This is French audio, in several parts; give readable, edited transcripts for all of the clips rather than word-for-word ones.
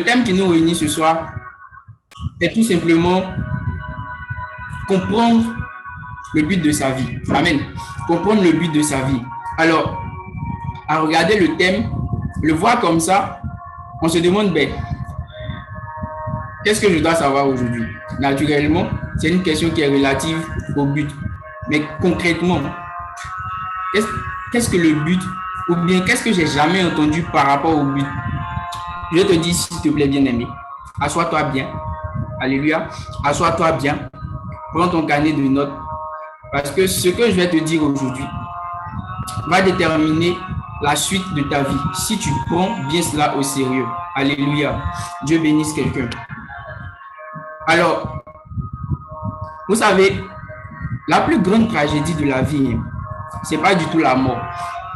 Le thème qui nous réunit ce soir est tout simplement comprendre le but de sa vie. Amen. Comprendre le but de sa vie. Alors, à regarder le thème, le voir comme ça, on se demande, ben, qu'est-ce que je dois savoir aujourd'hui? Naturellement, c'est une question qui est relative au but. Mais concrètement, qu'est-ce que le but? Ou bien qu'est-ce que j'ai jamais entendu par rapport au but? Je te dis, s'il te plaît, bien-aimé, assois-toi bien. Alléluia. Assois-toi bien. Prends ton carnet de notes. Parce que ce que je vais te dire aujourd'hui va déterminer la suite de ta vie. Si tu prends bien cela au sérieux. Alléluia. Dieu bénisse quelqu'un. Alors, vous savez, la plus grande tragédie de la vie, ce n'est pas du tout la mort.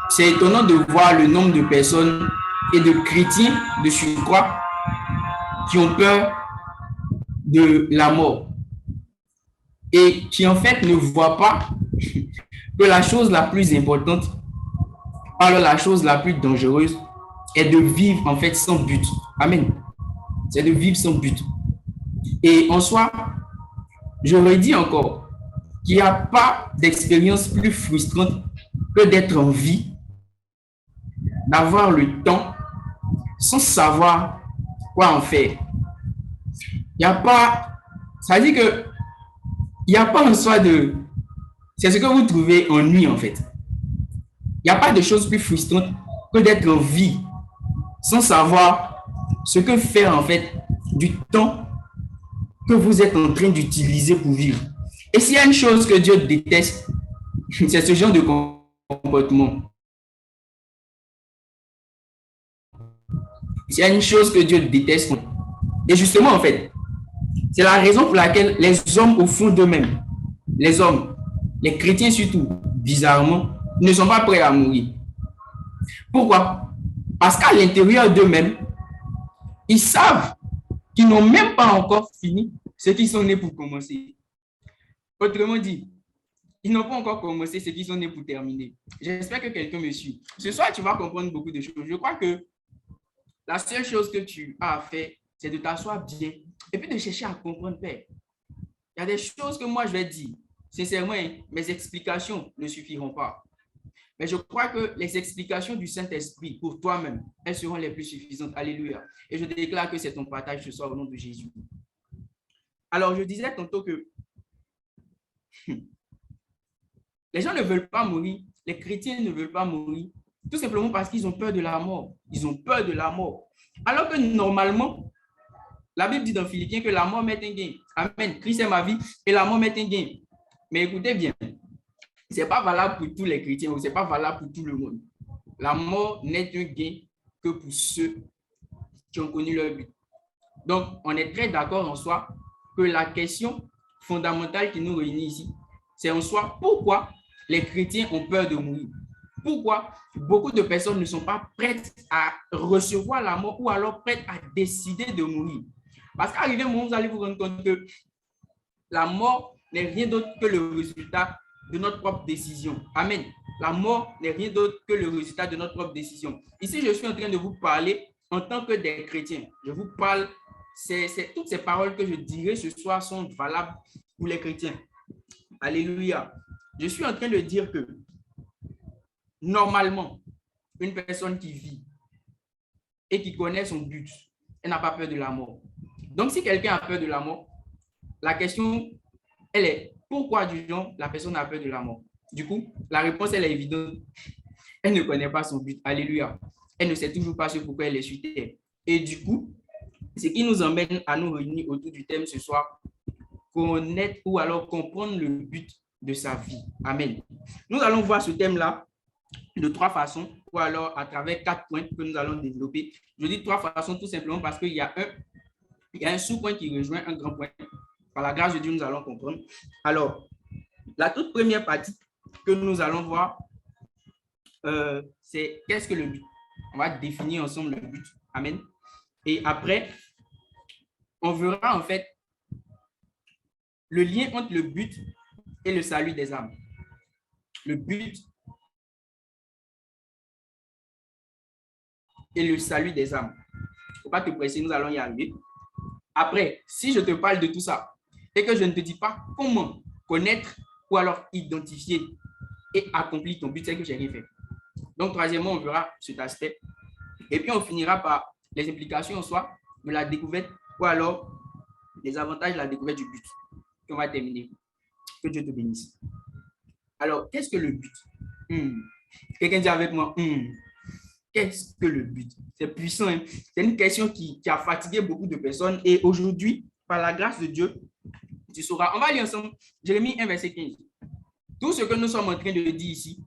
C'est étonnant de voir le nombre de personnes et de chrétiens de surcroît qui ont peur de la mort et qui en fait ne voient pas que la chose la plus importante, alors la chose la plus dangereuse, est de vivre en fait sans but. Amen. C'est de vivre sans but. Et en soi, je redis encore qu'il n'y a pas d'expérience plus frustrante que d'être en vie, d'avoir le temps sans savoir quoi en faire. Il n'y a pas, ça dit que il n'y a pas en soi de, c'est ce que vous trouvez ennui en fait. Il n'y a pas de chose plus frustrante que d'être en vie sans savoir ce que faire en fait du temps que vous êtes en train d'utiliser pour vivre. Et s'il y a une chose que Dieu déteste, c'est ce genre de comportement. S'il y a une chose que Dieu déteste, et justement en fait, c'est la raison pour laquelle les hommes au fond d'eux-mêmes, les hommes, les chrétiens surtout, bizarrement, ne sont pas prêts à mourir. Pourquoi? Parce qu'à l'intérieur d'eux-mêmes, ils savent qu'ils n'ont même pas encore fini ce qu'ils sont nés pour commencer. Autrement dit, ils n'ont pas encore commencé ce qu'ils sont nés pour terminer. J'espère que quelqu'un me suit. Ce soir, tu vas comprendre beaucoup de choses. Je crois que la seule chose que tu as à faire, c'est de t'asseoir bien et puis de chercher à comprendre, Père. Il y a des choses que moi, je vais dire. Sincèrement, mes explications ne suffiront pas. Mais je crois que les explications du Saint-Esprit pour toi-même, elles seront les plus suffisantes. Alléluia. Et je déclare que c'est ton partage ce soir au nom de Jésus. Alors, je disais tantôt que les gens ne veulent pas mourir, les chrétiens ne veulent pas mourir, tout simplement parce qu'ils ont peur de la mort. Ils ont peur de la mort. Alors que normalement, la Bible dit dans Philippiens que la mort met un gain. Amen. Christ est ma vie et la mort met un gain. Mais écoutez bien, ce n'est pas valable pour tous les chrétiens ou ce n'est pas valable pour tout le monde. La mort n'est un gain que pour ceux qui ont connu leur but. Donc, on est très d'accord en soi que la question fondamentale qui nous réunit ici, c'est en soi pourquoi les chrétiens ont peur de mourir. Pourquoi beaucoup de personnes ne sont pas prêtes à recevoir la mort ou alors prêtes à décider de mourir. Parce qu'arrivé au moment où vous allez vous rendre compte que la mort n'est rien d'autre que le résultat de notre propre décision. Amen. La mort n'est rien d'autre que le résultat de notre propre décision. Ici, je suis en train de vous parler en tant que des chrétiens. Je vous parle, toutes ces paroles que je dirai ce soir sont valables pour les chrétiens. Alléluia. Je suis en train de dire que normalement, une personne qui vit et qui connaît son but, elle n'a pas peur de la mort. Donc, si quelqu'un a peur de la mort, la question, elle est pourquoi du genre la personne a peur de la mort? Du coup, la réponse, elle est évidente. Elle ne connaît pas son but. Alléluia. Elle ne sait toujours pas ce pourquoi elle est sur terre. Et du coup, ce qui nous emmène à nous réunir autour du thème ce soir, connaître ou alors comprendre le but de sa vie. Amen. Nous allons voir ce thème-là de trois façons, ou alors à travers 4 points que nous allons développer. Je dis 3 façons tout simplement parce qu'il y a un sous-point qui rejoint un grand point. Par la grâce de Dieu, nous allons comprendre. Alors, la toute première partie que nous allons voir, c'est qu'est-ce que le but? On va définir ensemble le but. Amen. Et après, on verra en fait le lien entre le but et le salut des âmes. Le but et le salut des âmes. ne faut pas te presser, nous allons y arriver. Après, si je te parle de tout ça et que je ne te dis pas comment connaître ou alors identifier et accomplir ton but, c'est que je n'ai rien fait. Donc, troisièmement, on verra cet aspect. Et puis, on finira par les implications en soi de la découverte ou alors les avantages de la découverte du but. Et on va terminer. Que Dieu te bénisse. Alors, qu'est-ce que le but? Quelqu'un dit avec moi, qu'est-ce que le but? C'est puissant. Hein? C'est une question qui a fatigué beaucoup de personnes. Et aujourd'hui, par la grâce de Dieu, tu sauras. On va lire ensemble Jérémie 1, verset 15. Tout ce que nous sommes en train de dire ici,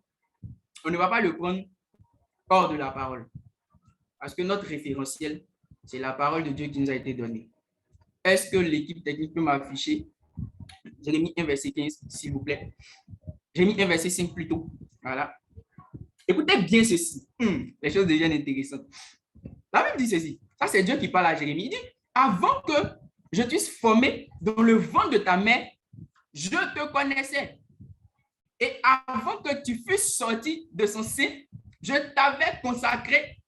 on ne va pas le prendre hors de la parole. Parce que notre référentiel, c'est la parole de Dieu qui nous a été donnée. Est-ce que l'équipe technique peut m'afficher Jérémie 1, verset 15, s'il vous plaît? Jérémie 1, verset 5 plutôt. Voilà. Écoutez bien ceci. Les choses deviennent intéressantes. La Bible dit ceci. Ça, c'est Dieu qui parle à Jérémie. Il dit, avant que je t'eusse formé dans le ventre de ta mère, je te connaissais. Et avant que tu fusses sorti de son sein, je t'avais consacré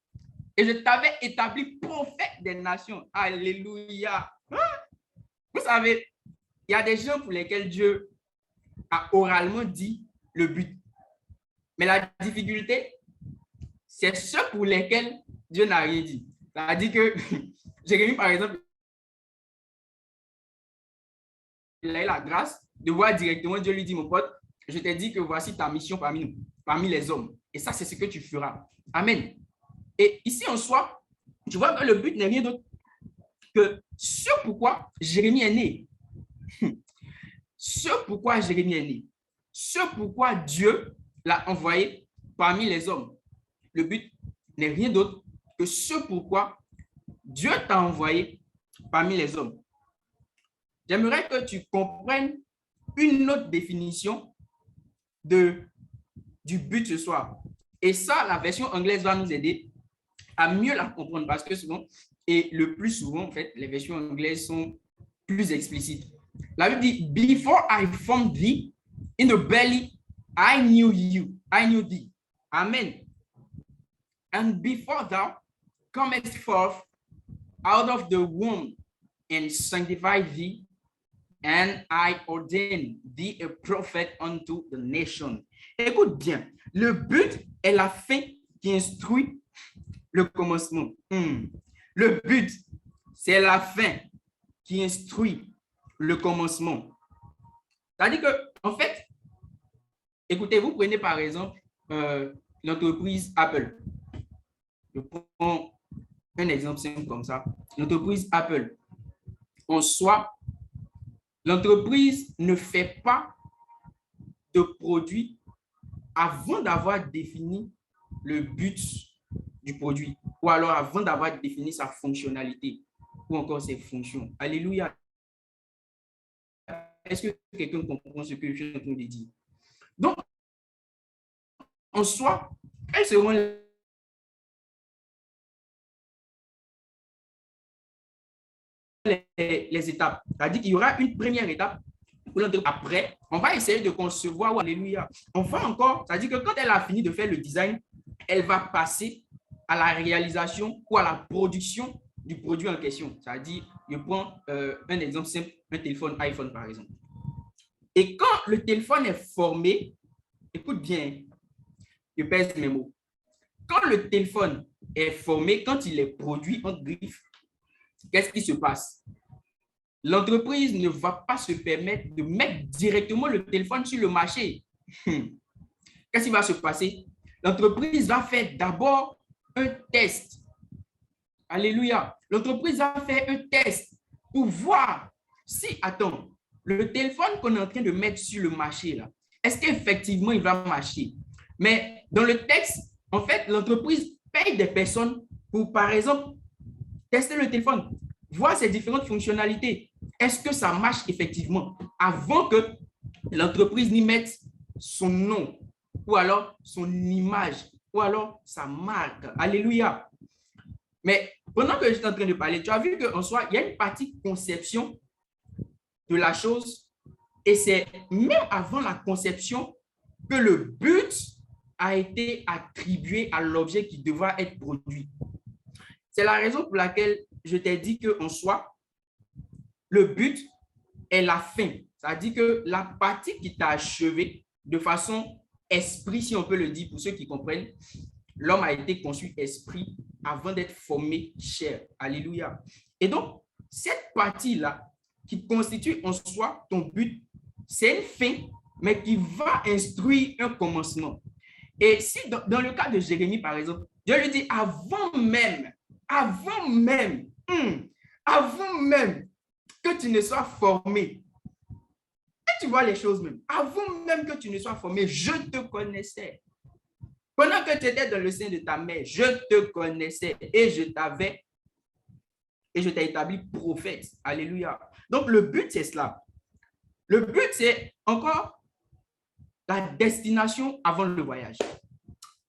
et je t'avais établi prophète des nations. Alléluia. Vous savez, il y a des gens pour lesquels Dieu a oralement dit le but. Mais la difficulté, c'est ceux pour lesquels Dieu n'a rien dit. Ça a dit que Jérémie, par exemple, il a eu la grâce de voir directement, Dieu lui dit, mon pote, je t'ai dit que voici ta mission parmi nous, parmi les hommes. Et ça, c'est ce que tu feras. Amen. Et ici, en soi, tu vois que le but n'est rien d'autre que ce pourquoi Jérémie est né. Ce pourquoi Jérémie est né. Ce pourquoi Dieu l'a envoyé parmi les hommes. Le but n'est rien d'autre que ce pourquoi Dieu t'a envoyé parmi les hommes. J'aimerais que tu comprennes une autre définition du but ce soir. Et ça, la version anglaise va nous aider à mieux la comprendre parce que souvent, et le plus souvent, en fait, les versions anglaises sont plus explicites. La Bible dit, Before I formed thee in the belly, I knew you. I knew thee. Amen. And before thou comest forth out of the womb and sanctified thee, and I ordained thee a prophet unto the nation. Écoute bien, le but est la fin qui instruit le commencement. Le but, c'est la fin qui instruit le commencement. C'est-à-dire que, en fait, écoutez, vous prenez par exemple l'entreprise Apple. Je prends un exemple simple comme ça. L'entreprise Apple. En soi, l'entreprise ne fait pas de produit avant d'avoir défini le but du produit ou alors avant d'avoir défini sa fonctionnalité ou encore ses fonctions. Alléluia. Est-ce que quelqu'un comprend ce que je suis en train de dire? Donc, en soi, elles seront les étapes. C'est-à-dire qu'il y aura une première étape. Après, on va essayer de concevoir. Alléluia. Enfin encore, c'est-à-dire que quand elle a fini de faire le design, elle va passer à la réalisation ou à la production du produit en question. C'est-à-dire, je prends un exemple simple, un téléphone iPhone par exemple. Et quand le téléphone est formé, écoute bien, je pèse mes mots. Quand le téléphone est formé, quand il est produit en griffe, qu'est-ce qui se passe? L'entreprise ne va pas se permettre de mettre directement le téléphone sur le marché. Qu'est-ce qui va se passer? L'entreprise va faire d'abord un test. Alléluia. L'entreprise va faire un test pour voir si, attends, le téléphone qu'on est en train de mettre sur le marché, là, est-ce qu'effectivement il va marcher? Mais dans le texte, en fait, l'entreprise paye des personnes pour, par exemple, tester le téléphone, voir ses différentes fonctionnalités. Est-ce que ça marche effectivement avant que l'entreprise n'y mette son nom ou alors son image ou alors sa marque? Alléluia. Mais pendant que j'étais en train de parler, tu as vu qu'en soi, il y a une partie conception de la chose et c'est même avant la conception que le but a été attribué à l'objet qui devra être produit. C'est la raison pour laquelle je t'ai dit qu'en soi, le but est la fin. Ça dit que la partie qui t'a achevé de façon esprit, si on peut le dire, pour ceux qui comprennent, l'homme a été conçu esprit avant d'être formé chair. Alléluia. Et donc, cette partie-là, qui constitue en soi ton but, c'est une fin, mais qui va instruire un commencement. Et si dans le cas de Jérémie, par exemple, Dieu lui dit avant même que tu ne sois formé, et tu vois les choses même, avant même que tu ne sois formé, je te connaissais. Pendant que tu étais dans le sein de ta mère, je te connaissais et je t'ai établi prophète. Alléluia. Donc, le but, c'est cela. Le but, c'est encore la destination avant le voyage.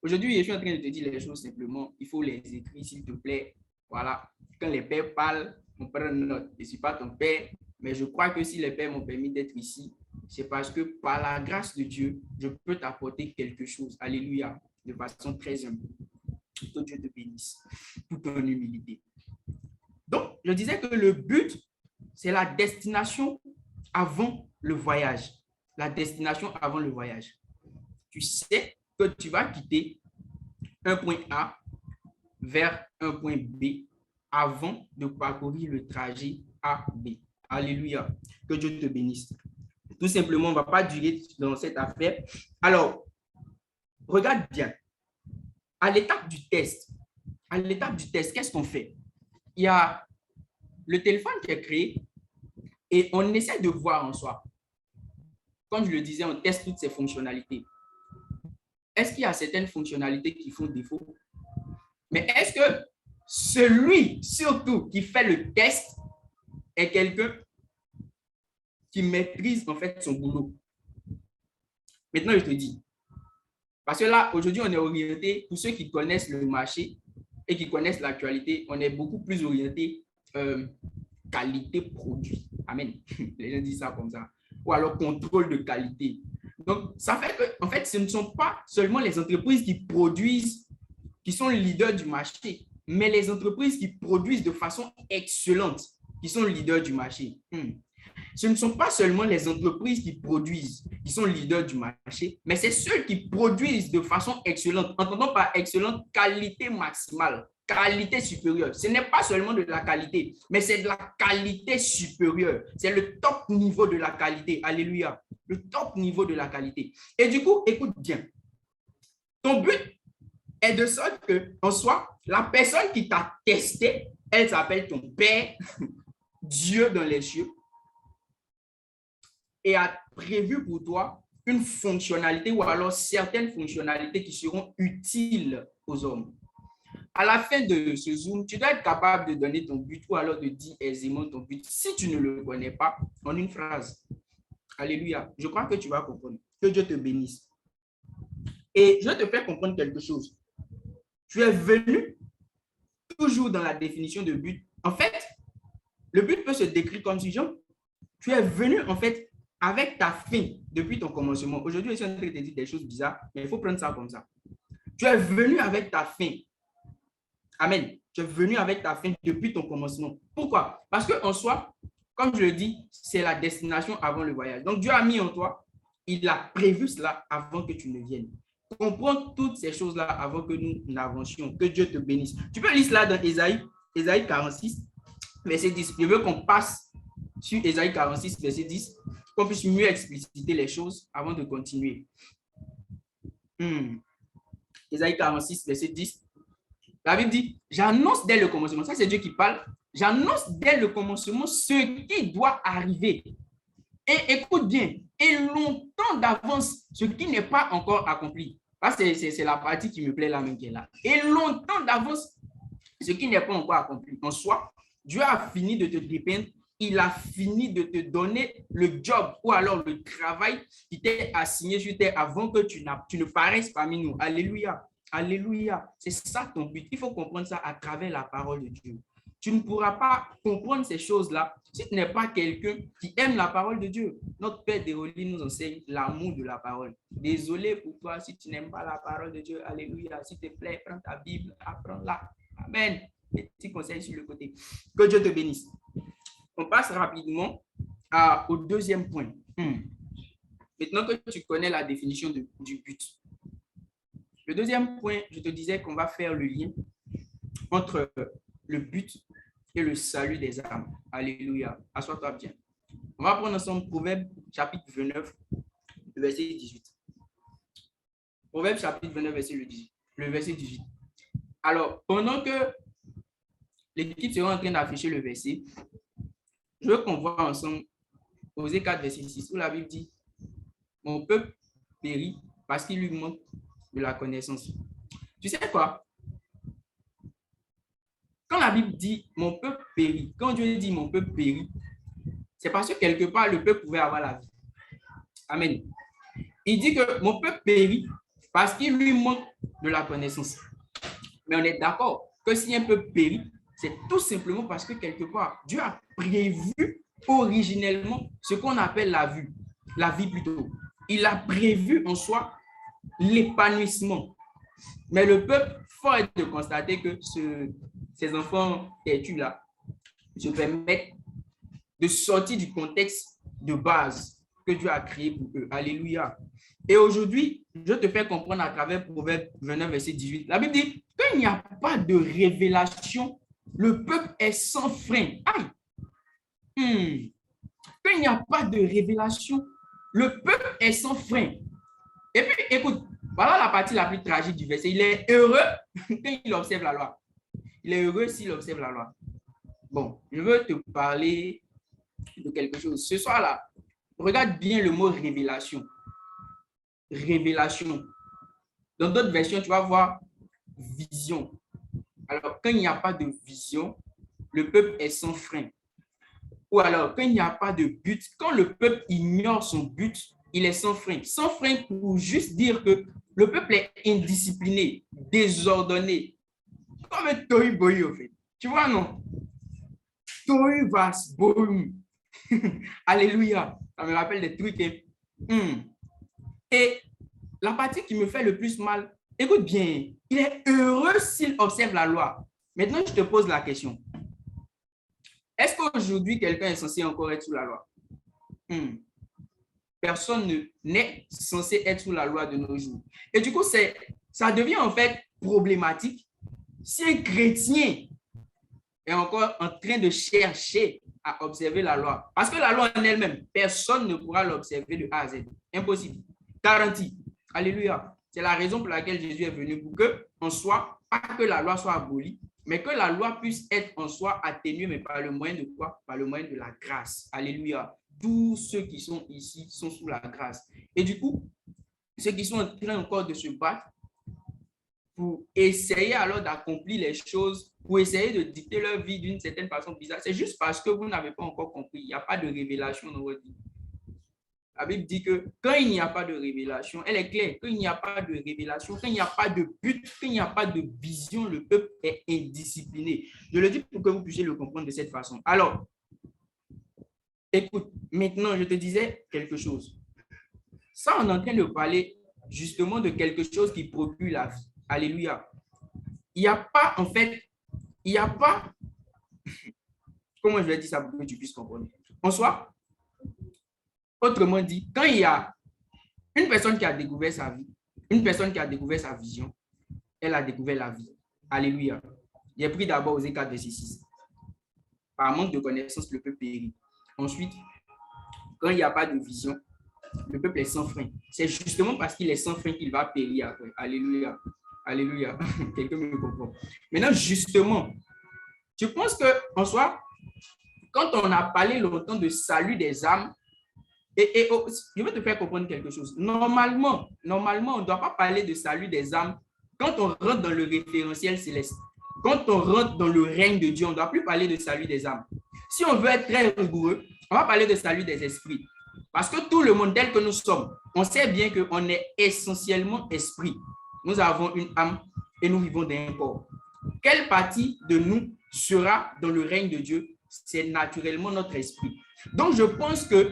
Aujourd'hui, je suis en train de te dire les choses simplement. Il faut les écrire, s'il te plaît. Voilà. Quand les pères parlent, on prend note. Je ne suis pas ton père, mais je crois que si les pères m'ont permis d'être ici, c'est parce que par la grâce de Dieu, je peux t'apporter quelque chose. Alléluia. De façon très humble. Que Dieu te bénisse pour ton humilité. Donc, je disais que le but, c'est la destination avant le voyage. La destination avant le voyage. Tu sais que tu vas quitter un point A vers un point B avant de parcourir le trajet A-B. Alléluia. Que Dieu te bénisse. Tout simplement, on ne va pas durer dans cette affaire. Alors, regarde bien. À l'étape du test, qu'est-ce qu'on fait? Il y a le téléphone qui est créé et on essaie de voir en soi. Comme je le disais, on teste toutes ces fonctionnalités. Est-ce qu'il y a certaines fonctionnalités qui font défaut? Mais est-ce que celui, surtout, qui fait le test est quelqu'un qui maîtrise en fait son boulot? Maintenant, je te dis, parce que là, aujourd'hui, on est orienté, pour ceux qui connaissent le marché et qui connaissent l'actualité, on est beaucoup plus orienté qualité produit. Amen. Les gens disent ça comme ça. Ou alors contrôle de qualité. Donc, ça fait que, en fait, ce ne sont pas seulement les entreprises qui produisent, qui sont leaders du marché, mais les entreprises qui produisent de façon excellente, qui sont leaders du marché. Ce ne sont pas seulement les entreprises qui produisent, qui sont leaders du marché, mais c'est ceux qui produisent de façon excellente. Entendons par excellente, qualité maximale, qualité supérieure. Ce n'est pas seulement de la qualité, mais c'est de la qualité supérieure. C'est le top niveau de la qualité. Alléluia. Le top niveau de la qualité. Et du coup, écoute bien. Ton but est de sorte que, en soi, la personne qui t'a testé, elle s'appelle ton Père, Dieu dans les cieux, et a prévu pour toi une fonctionnalité ou alors certaines fonctionnalités qui seront utiles aux hommes. À la fin de ce Zoom, tu dois être capable de donner ton but ou alors de dire aisément ton but si tu ne le connais pas en une phrase. Alléluia. Je crois que tu vas comprendre. Que Dieu te bénisse. Et je vais te faire comprendre quelque chose. Tu es venu toujours dans la définition de but. En fait, le but peut se décrire comme suivant. Tu es venu en fait avec ta fin depuis ton commencement. Aujourd'hui, je suis en train de te dire des choses bizarres, mais il faut prendre ça comme ça. Tu es venu avec ta fin. Amen. Tu es venu avec ta fin depuis ton commencement. Pourquoi? Parce qu'en soi, comme je le dis, c'est la destination avant le voyage. Donc, Dieu a mis en toi, il a prévu cela avant que tu ne viennes. Comprends toutes ces choses-là avant que nous n'avancions. Que Dieu te bénisse. Tu peux lire cela dans Ésaïe 46, verset 10. Je veux qu'on passe sur Ésaïe 46, verset 10, qu'on puisse mieux expliciter les choses avant de continuer. Ésaïe 46, verset 10. La Bible dit, j'annonce dès le commencement, ça c'est Dieu qui parle, j'annonce dès le commencement ce qui doit arriver. Et écoute bien, et longtemps d'avance ce qui n'est pas encore accompli. C'est la partie qui me plaît là même qui est là. Et longtemps d'avance ce qui n'est pas encore accompli. En soi, Dieu a fini de te dépeindre, il a fini de te donner le job ou alors le travail qui t'est assigné sur terre avant que tu ne paraisses parmi nous. Alléluia. Alléluia. C'est ça ton but. Il faut comprendre ça à travers la parole de Dieu. Tu ne pourras pas comprendre ces choses-là si tu n'es pas quelqu'un qui aime la parole de Dieu. Notre Père Déoli nous enseigne l'amour de la parole. Désolé pour toi si tu n'aimes pas la parole de Dieu. Alléluia. S'il te plaît, prends ta Bible, apprends-la. Amen. Petit conseil sur le côté. Que Dieu te bénisse. On passe rapidement au deuxième point. Maintenant que tu connais la définition du but. Le deuxième point, je te disais qu'on va faire le lien entre le but et le salut des âmes. Alléluia. Assois-toi bien. On va prendre ensemble Proverbe chapitre 29, le verset 18. Proverbe chapitre 29, le verset 18. Alors, pendant que l'équipe sera en train d'afficher le verset, je veux qu'on voit ensemble Osée 4, verset 6, où la Bible dit « Mon peuple périt parce qu'il lui manque de la connaissance. » Tu sais quoi? Quand la Bible dit « Mon peuple périt », quand Dieu dit « Mon peuple périt », c'est parce que quelque part, le peuple pouvait avoir la vie. Amen. Il dit que mon peuple périt parce qu'il lui manque de la connaissance. Mais on est d'accord que si un peuple périt, c'est tout simplement parce que quelque part, Dieu a prévu originellement ce qu'on appelle la vie plutôt. Il a prévu en soi l'épanouissement. Mais le peuple, fort est de constater que ces enfants têtus-là se permettent de sortir du contexte de base que Dieu a créé pour eux. Alléluia. Et aujourd'hui, je te fais comprendre à travers Proverbe 29, verset 18. La Bible dit qu'il n'y a pas de révélation, le peuple est sans frein. Aïe! Qu'il n'y a pas de révélation, le peuple est sans frein. Et puis, écoute, voilà la partie la plus tragique du verset. Il est heureux quand il observe la loi. Il est heureux s'il observe la loi. Bon, je veux te parler de quelque chose. Ce soir-là, regarde bien le mot révélation. Révélation. Dans d'autres versions, tu vas voir vision. Alors, quand il n'y a pas de vision, le peuple est sans frein. Ou alors, quand il n'y a pas de but, quand le peuple ignore son but, il est sans frein. Sans frein pour juste dire que le peuple est indiscipliné, désordonné. Comme un tohu bohu, en fait. Tu vois, non? Tohu vas bohu. Alléluia. Ça me rappelle des trucs. Et la partie qui me fait le plus mal, écoute bien, il est heureux s'il observe la loi. Maintenant, je te pose la question. Est-ce qu'aujourd'hui, quelqu'un est censé encore être sous la loi? Personne n'est censé être sous la loi de nos jours. Et du coup, ça devient en fait problématique si un chrétien est encore en train de chercher à observer la loi. Parce que la loi en elle-même, personne ne pourra l'observer de A à Z. Impossible. Garantie. Alléluia. C'est la raison pour laquelle Jésus est venu, pour que, en soi, pas que la loi soit abolie, mais que la loi puisse être en soi atténuée, mais par le moyen de quoi? Par le moyen de la grâce. Alléluia. Tous ceux qui sont ici sont sous la grâce. Et du coup, ceux qui sont en train encore de se battre pour essayer alors d'accomplir les choses, pour essayer de dicter leur vie d'une certaine façon bizarre, c'est juste parce que vous n'avez pas encore compris. Il n'y a pas de révélation dans votre vie. La Bible dit que quand il n'y a pas de révélation, elle est claire, quand il n'y a pas de révélation, quand il n'y a pas de but, quand il n'y a pas de vision, le peuple est indiscipliné. Je le dis pour que vous puissiez le comprendre de cette façon. Alors, écoute, maintenant, je te disais quelque chose. Ça, on est en train de parler justement de quelque chose qui procure la vie. Alléluia. Il n'y a pas, en fait, il n'y a pas, comment je vais dire ça pour que tu puisses comprendre. En soi, autrement dit, quand il y a une personne qui a découvert sa vie, une personne qui a découvert sa vision, elle a découvert la vie. Alléluia. J'ai pris d'abord Osée 4, verset 6. Par manque de connaissance, le peuple périt. Ensuite, quand il n'y a pas de vision, le peuple est sans frein. C'est justement parce qu'il est sans frein qu'il va périr après. Alléluia. Alléluia. Quelqu'un me comprend. Maintenant, justement, je pense qu'en soi, quand on a parlé longtemps de salut des âmes, je vais te faire comprendre quelque chose. Normalement, on ne doit pas parler de salut des âmes quand on rentre dans le référentiel céleste. Quand on rentre dans le règne de Dieu, on ne doit plus parler de salut des âmes. Si on veut être très rigoureux, on va parler de salut des esprits. Parce que tout le monde tel que nous sommes, on sait bien qu'on est essentiellement esprit. Nous avons une âme et nous vivons dans un corps. Quelle partie de nous sera dans le règne de Dieu? C'est naturellement notre esprit. Donc, je pense qu'on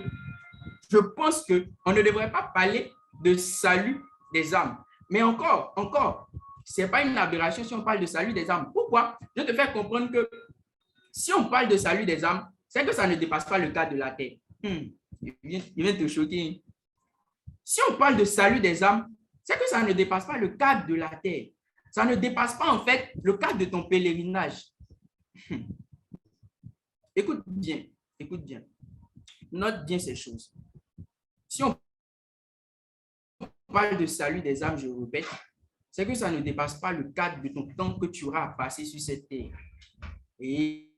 ne devrait pas parler de salut des âmes. Mais encore, Ce n'est pas une aberration si on parle de salut des âmes. Pourquoi? Je te fais comprendre que si on parle de salut des âmes, c'est que ça ne dépasse pas le cadre de la terre. Il vient te choquer. Si on parle de salut des âmes, c'est que ça ne dépasse pas le cadre de la terre. Ça ne dépasse pas en fait le cadre de ton pèlerinage. Écoute bien, écoute bien. Note bien ces choses. Si on parle de salut des âmes, je répète, c'est que ça ne dépasse pas le cadre de ton temps que tu auras à passer sur cette terre. Et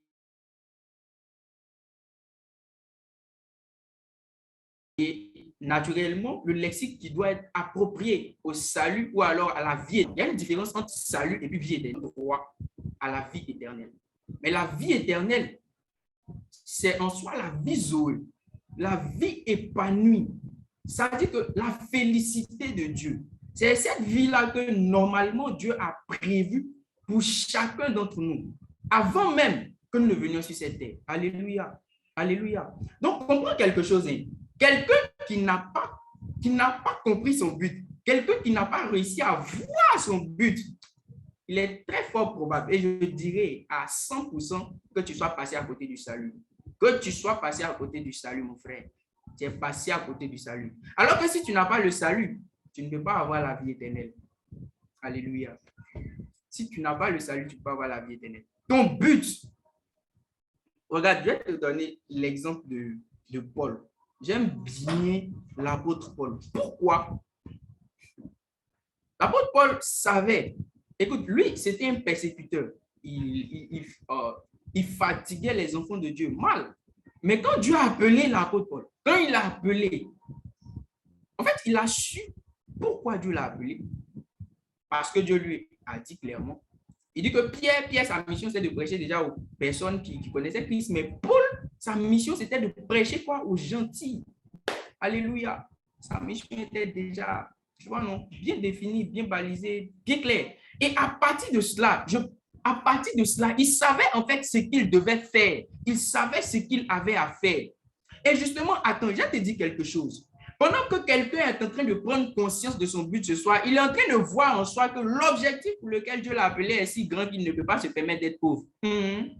naturellement, le lexique qui doit être approprié au salut ou alors à la vie. Il y a une différence entre salut et puis vie éternelle, à la vie éternelle. Mais la vie éternelle, c'est en soi la vie zoé, la vie épanouie. Ça veut dire que la félicité de Dieu, c'est cette vie-là que normalement Dieu a prévue pour chacun d'entre nous, avant même que nous ne venions sur cette terre. Alléluia. Alléluia. Donc, comprends quelque chose. Hein? Quelqu'un qui n'a pas compris son but, quelqu'un qui n'a pas réussi à voir son but, il est très fort probable, et je dirais à 100% que tu sois passé à côté du salut. Que tu sois passé à côté du salut, mon frère. Tu es passé à côté du salut. Alors que si tu n'as pas le salut, tu ne peux pas avoir la vie éternelle. Alléluia. Si tu n'as pas le salut, tu peux pas avoir la vie éternelle. Ton but, regarde, je vais te donner l'exemple de Paul. J'aime bien l'apôtre Paul. Pourquoi? L'apôtre Paul savait, écoute, lui, c'était un persécuteur. Il fatiguait les enfants de Dieu mal. Mais quand Dieu a appelé l'apôtre Paul, quand il l'a appelé, en fait, il a su pourquoi Dieu l'a appelé. Parce que Dieu lui a dit clairement. Il dit que Pierre, sa mission, c'était de prêcher déjà aux personnes qui connaissaient Christ. Mais Paul, sa mission, c'était de prêcher quoi? Aux gentils. Alléluia. Sa mission était déjà, tu vois, non, bien définie, bien balisée, bien claire. Et à partir de cela, il savait en fait ce qu'il devait faire. Il savait ce qu'il avait à faire. Et justement, attends, je te dis quelque chose. Pendant que quelqu'un est en train de prendre conscience de son but ce soir, il est en train de voir en soi que l'objectif pour lequel Dieu l'a appelé est si grand qu'il ne peut pas se permettre d'être pauvre. Il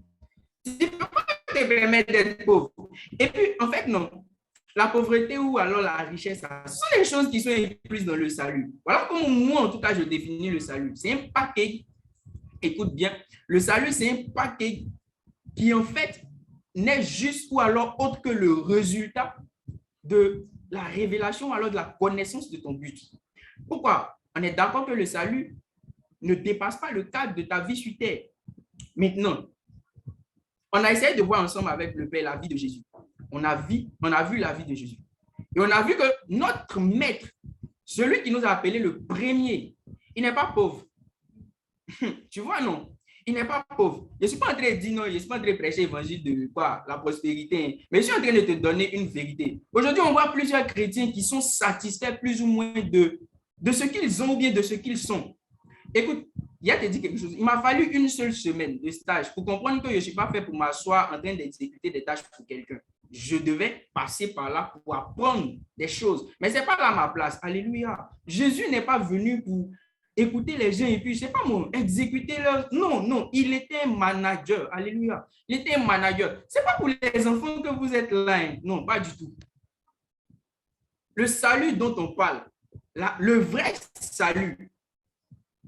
ne peut pas se permettre d'être pauvre. Et puis, en fait, non. La pauvreté ou alors la richesse, ce sont des choses qui sont incluses dans le salut. Voilà comment moi, en tout cas, je définis le salut. C'est un paquet. Écoute bien, le salut, c'est un paquet qui, en fait, n'est juste ou alors autre que le résultat de la révélation, alors de la connaissance de ton but. Pourquoi? On est d'accord que le salut ne dépasse pas le cadre de ta vie sur terre. Maintenant, on a essayé de voir ensemble avec le Père la vie de Jésus. On a vu la vie de Jésus. Et on a vu que notre maître, celui qui nous a appelés le premier, il n'est pas pauvre. Tu vois, non? Il n'est pas pauvre. Je ne suis pas en train de dire non, je ne suis pas en train de prêcher l'évangile de quoi? La prospérité. Mais je suis en train de te donner une vérité. Aujourd'hui, on voit plusieurs chrétiens qui sont satisfaits plus ou moins de ce qu'ils ont ou bien de ce qu'ils sont. Écoute, il y a te dit quelque chose. Il m'a fallu une seule semaine de stage pour comprendre que je ne suis pas fait pour m'asseoir en train d'exécuter des tâches pour quelqu'un. Je devais passer par là pour apprendre des choses. Mais ce n'est pas là ma place. Alléluia. Jésus n'est pas venu pour écouter les gens et puis, je ne sais pas moi, exécuter leur... Non, non, il était un manager. Alléluia. Il était un manager. Ce n'est pas pour les enfants que vous êtes là. Non, pas du tout. Le salut dont on parle, là, le vrai salut,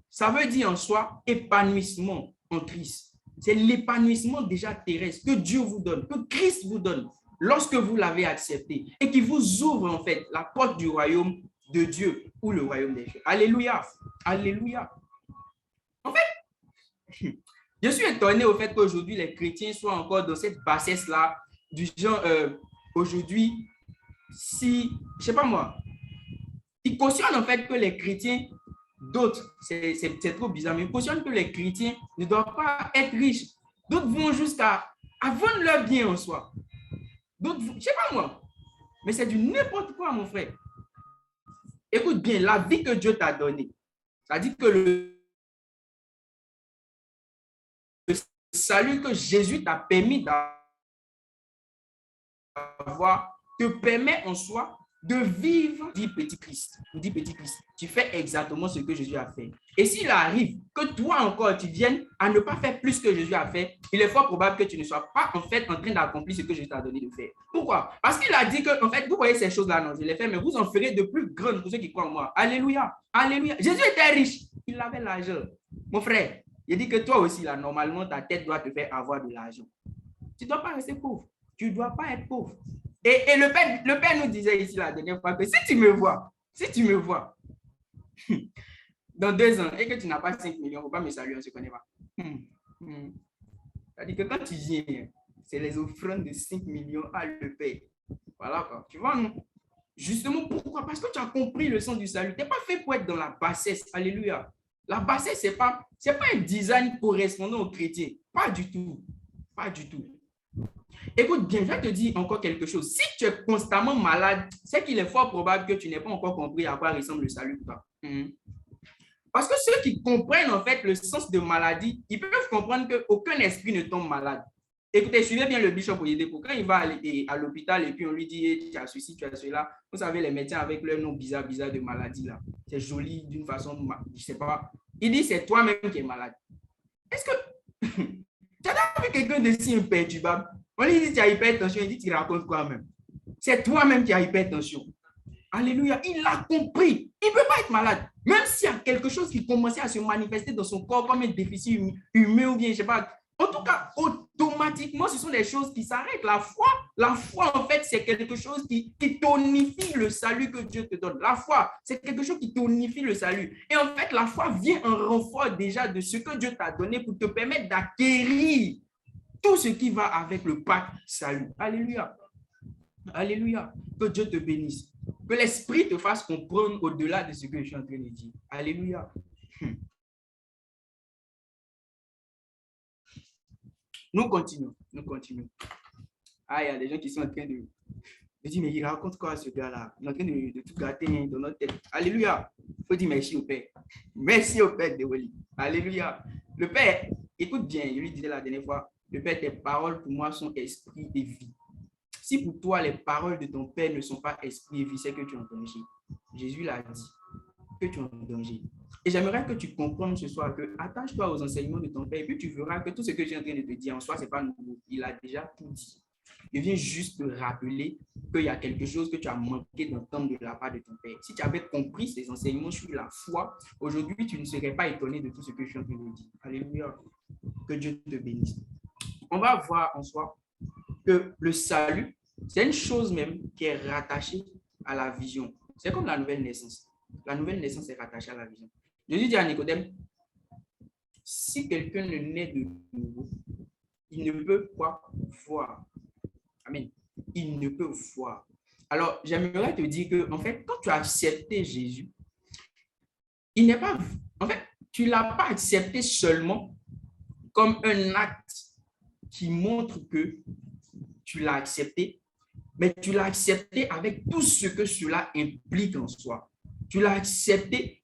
ça veut dire en soi épanouissement en Christ. C'est l'épanouissement déjà terrestre que Dieu vous donne, que Christ vous donne lorsque vous l'avez accepté et qui vous ouvre en fait la porte du royaume de Dieu ou le royaume des cieux. Alléluia. Alléluia. En fait, je suis étonné au fait qu'aujourd'hui les chrétiens soient encore dans cette bassesse-là du genre aujourd'hui, si, je ne sais pas moi, ils cautionnent en fait que les chrétiens d'autres, c'est trop bizarre, mais ils cautionnent que les chrétiens ne doivent pas être riches. D'autres vont jusqu'à vendre leur bien en soi. D'autres, je ne sais pas moi, mais c'est du n'importe quoi, mon frère. Écoute bien, la vie que Dieu t'a donnée, ça dit que le salut que Jésus t'a permis d'avoir te permet en soi de vivre, dit petit Christ, tu fais exactement ce que Jésus a fait. Et s'il arrive que toi encore, tu viennes à ne pas faire plus que Jésus a fait, il est fort probable que tu ne sois pas en fait en train d'accomplir ce que Jésus t'a donné de faire. Pourquoi? Parce qu'il a dit que, en fait, vous voyez ces choses-là, non, je les fais, mais vous en ferez de plus grandes pour ceux qui croient en moi. Alléluia, alléluia. Jésus était riche, il avait l'argent. Mon frère, il dit que toi aussi, là, normalement, ta tête doit te faire avoir de l'argent. Tu ne dois pas rester pauvre. Tu ne dois pas être pauvre. Et le père nous disait ici la dernière fois que si tu me vois, dans 2 ans et que tu n'as pas 5 millions, il ne faut pas me saluer, on ne se connaît pas. C'est-à-dire que quand tu viens, c'est les offrandes de 5 millions à le père. Voilà quoi. Tu vois, non? Justement, pourquoi? Parce que tu as compris le sens du salut. Tu n'es pas fait pour être dans la bassesse. Alléluia. La bassesse, ce n'est pas un design correspondant aux chrétiens. Pas du tout. Pas du tout. Écoute bien, je vais te dire encore quelque chose. Si tu es constamment malade, c'est qu'il est fort probable que tu n'aies pas encore compris à quoi ressemble le salut pour toi. Parce que ceux qui comprennent en fait le sens de maladie, ils peuvent comprendre qu'aucun esprit ne tombe malade. Écoutez, suivez bien le bishop Oyedepo. Quand il va à l'hôpital et puis on lui dit tu as ceci, tu as cela, vous savez, les médecins avec leur nom bizarre de maladie là, c'est joli d'une façon, je ne sais pas. Il dit c'est toi-même qui es malade. Est-ce que tu as vu quelqu'un de si imperturbable? On lui dit tu as hypertension, il dit tu racontes quoi même? C'est toi-même qui as hypertension. Alléluia, il l'a compris. Il ne peut pas être malade. Même s'il y a quelque chose qui commençait à se manifester dans son corps comme un déficit humain ou bien, je ne sais pas. En tout cas, automatiquement, ce sont des choses qui s'arrêtent. La foi, en fait, c'est quelque chose qui tonifie le salut que Dieu te donne. La foi, c'est quelque chose qui tonifie le salut. Et en fait, la foi vient en renfort déjà de ce que Dieu t'a donné pour te permettre d'acquérir tout ce qui va avec le pacte salut. Alléluia. Alléluia. Que Dieu te bénisse. Que l'Esprit te fasse comprendre au-delà de ce que je suis en train de dire. Alléluia. Nous continuons. Ah, il y a des gens qui sont en train de dire, mais il raconte quoi ce gars-là? Il est en train de tout gâter dans notre tête. Alléluia. Il faut dire merci au Père. Merci au Père de Woli. Alléluia. Le Père, écoute bien, je lui disais la dernière fois, le Père, tes paroles pour moi sont esprit et vie. Si pour toi, les paroles de ton Père ne sont pas esprit et vie, c'est que tu es en danger. Jésus l'a dit, que tu es en danger. Et j'aimerais que tu comprennes ce soir que attache-toi aux enseignements de ton Père et puis tu verras que tout ce que je suis en train de te dire en soi, ce n'est pas nouveau. Il a déjà tout dit. Je viens juste te rappeler qu'il y a quelque chose que tu as manqué d'entendre de la part de ton Père. Si tu avais compris ces enseignements sur la foi, aujourd'hui, tu ne serais pas étonné de tout ce que je suis en train de dire. Alléluia. Que Dieu te bénisse. On va voir en soi que le salut, c'est une chose même qui est rattachée à la vision. C'est comme la nouvelle naissance. La nouvelle naissance est rattachée à la vision. Jésus dit à Nicodème, si quelqu'un ne naît de nouveau, il ne peut pas voir. Amen. Il ne peut voir. Alors, j'aimerais te dire que, en fait, quand tu as accepté Jésus, il n'est pas, en fait, tu ne l'as pas accepté seulement comme un acte qui montre que tu l'as accepté, mais tu l'as accepté avec tout ce que cela implique en soi. Tu l'as accepté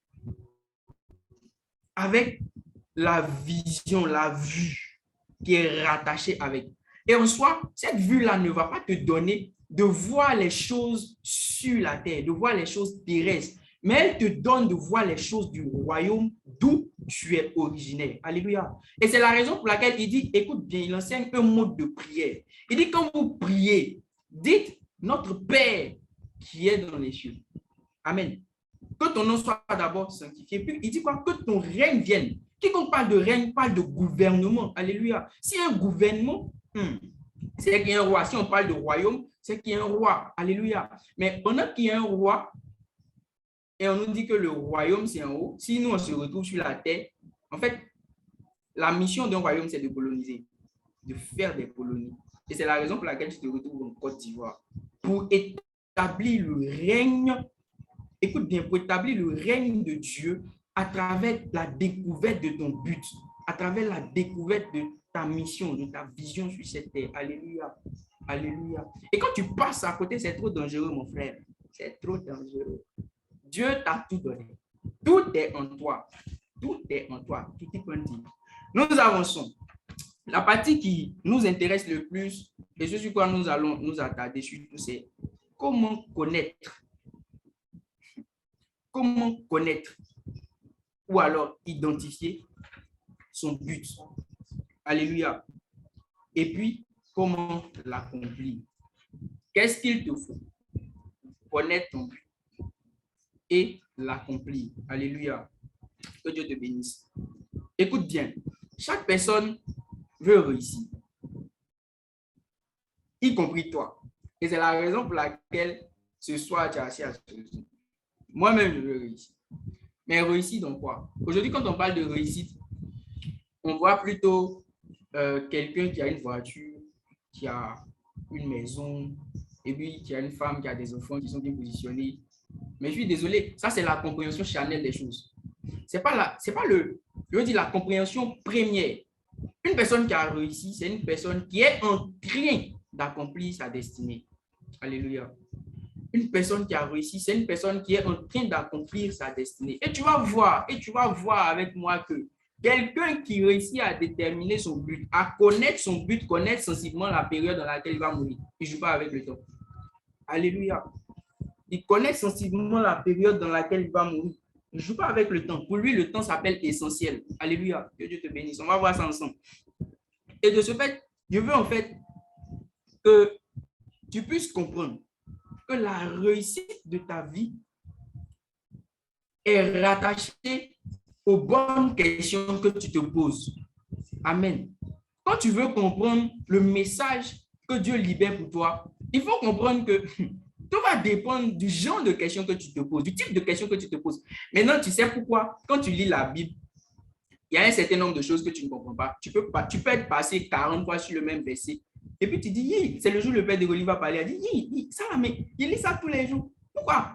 avec la vision, la vue qui est rattachée avec. Et en soi, cette vue-là ne va pas te donner de voir les choses sur la terre, de voir les choses terrestres, mais elle te donne de voir les choses du royaume d'où tu es originaire. Alléluia. Et c'est la raison pour laquelle il dit, écoute bien, il enseigne un mode de prière. Il dit, quand vous priez, dites, notre Père qui est dans les cieux. Amen. Que ton nom soit d'abord sanctifié. Puis il dit quoi? Que ton règne vienne. Quiconque parle de règne, parle de gouvernement. Alléluia. Si un gouvernement, c'est qu'il y a un roi. Si on parle de royaume, c'est qu'il y a un roi. Alléluia. Mais pendant qu'il y a un roi, et on nous dit que le royaume, c'est en haut. Si nous, on se retrouve sur la terre, en fait, la mission d'un royaume, c'est de coloniser, de faire des colonies. Et c'est la raison pour laquelle tu te retrouves en Côte d'Ivoire. Pour établir le règne, écoute bien, pour établir le règne de Dieu à travers la découverte de ton but, à travers la découverte de ta mission, de ta vision sur cette terre. Alléluia. Alléluia. Et quand tu passes à côté, c'est trop dangereux, mon frère. C'est trop dangereux. Dieu t'a tout donné. Tout est en toi. Tout est en toi. Tout est quantique. Nous avançons. La partie qui nous intéresse le plus, et ce sur quoi nous allons nous attarder surtout, c'est comment connaître comment connaître ou alors identifier son but. Alléluia. Et puis, comment l'accomplir. Qu'est-ce qu'il te faut? Connaître ton but et l'accomplir. Alléluia. Que Dieu te bénisse. Écoute bien. Chaque personne veut réussir, y compris toi. Et c'est la raison pour laquelle ce soir, tu as assis à ce jour. Moi-même, je veux réussir. Mais réussir dans quoi? Aujourd'hui, quand on parle de réussite, on voit plutôt quelqu'un qui a une voiture, qui a une maison, et puis qui a une femme, qui a des enfants qui sont bien positionnés. Mais je suis désolé, ça c'est la compréhension charnelle des choses. C'est pas la compréhension première. Une personne qui a réussi, c'est une personne qui est en train d'accomplir sa destinée. Alléluia. Une personne qui a réussi, c'est une personne qui est en train d'accomplir sa destinée. Et tu vas voir avec moi que quelqu'un qui réussit à déterminer son but, à connaître son but, connaître sensiblement la période dans laquelle il va mourir, il ne joue pas avec le temps. Alléluia. Il connaît sensiblement la période dans laquelle il va mourir. Il ne joue pas avec le temps. Pour lui, le temps s'appelle essentiel. Alléluia. Que Dieu te bénisse. On va voir ça ensemble. Et de ce fait, je veux en fait que tu puisses comprendre que la réussite de ta vie est rattachée aux bonnes questions que tu te poses. Amen. Quand tu veux comprendre le message que Dieu libère pour toi, il faut comprendre que tout va dépendre du genre de questions que tu te poses, du type de questions que tu te poses. Maintenant, tu sais pourquoi, quand tu lis la Bible, il y a un certain nombre de choses que tu ne comprends pas. Tu peux être passé 40 fois sur le même verset. Et puis tu dis, c'est le jour où le père de Goli va parler. Il dit, ça, mais il lit ça tous les jours. Pourquoi?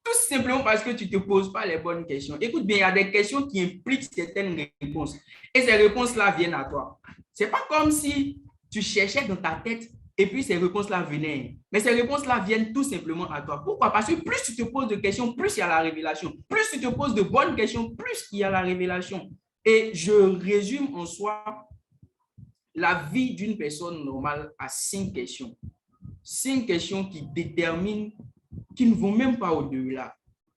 Tout simplement parce que tu ne te poses pas les bonnes questions. Écoute bien, il y a des questions qui impliquent certaines réponses. Et ces réponses-là viennent à toi. Ce n'est pas comme si tu cherchais dans ta tête et puis ces réponses-là venaient. Mais ces réponses-là viennent tout simplement à toi. Pourquoi? Parce que plus tu te poses de questions, plus il y a la révélation. Plus tu te poses de bonnes questions, plus il y a la révélation. Et je résume en soi la vie d'une personne normale à 5 questions. 5 questions qui déterminent, qui ne vont même pas au-delà,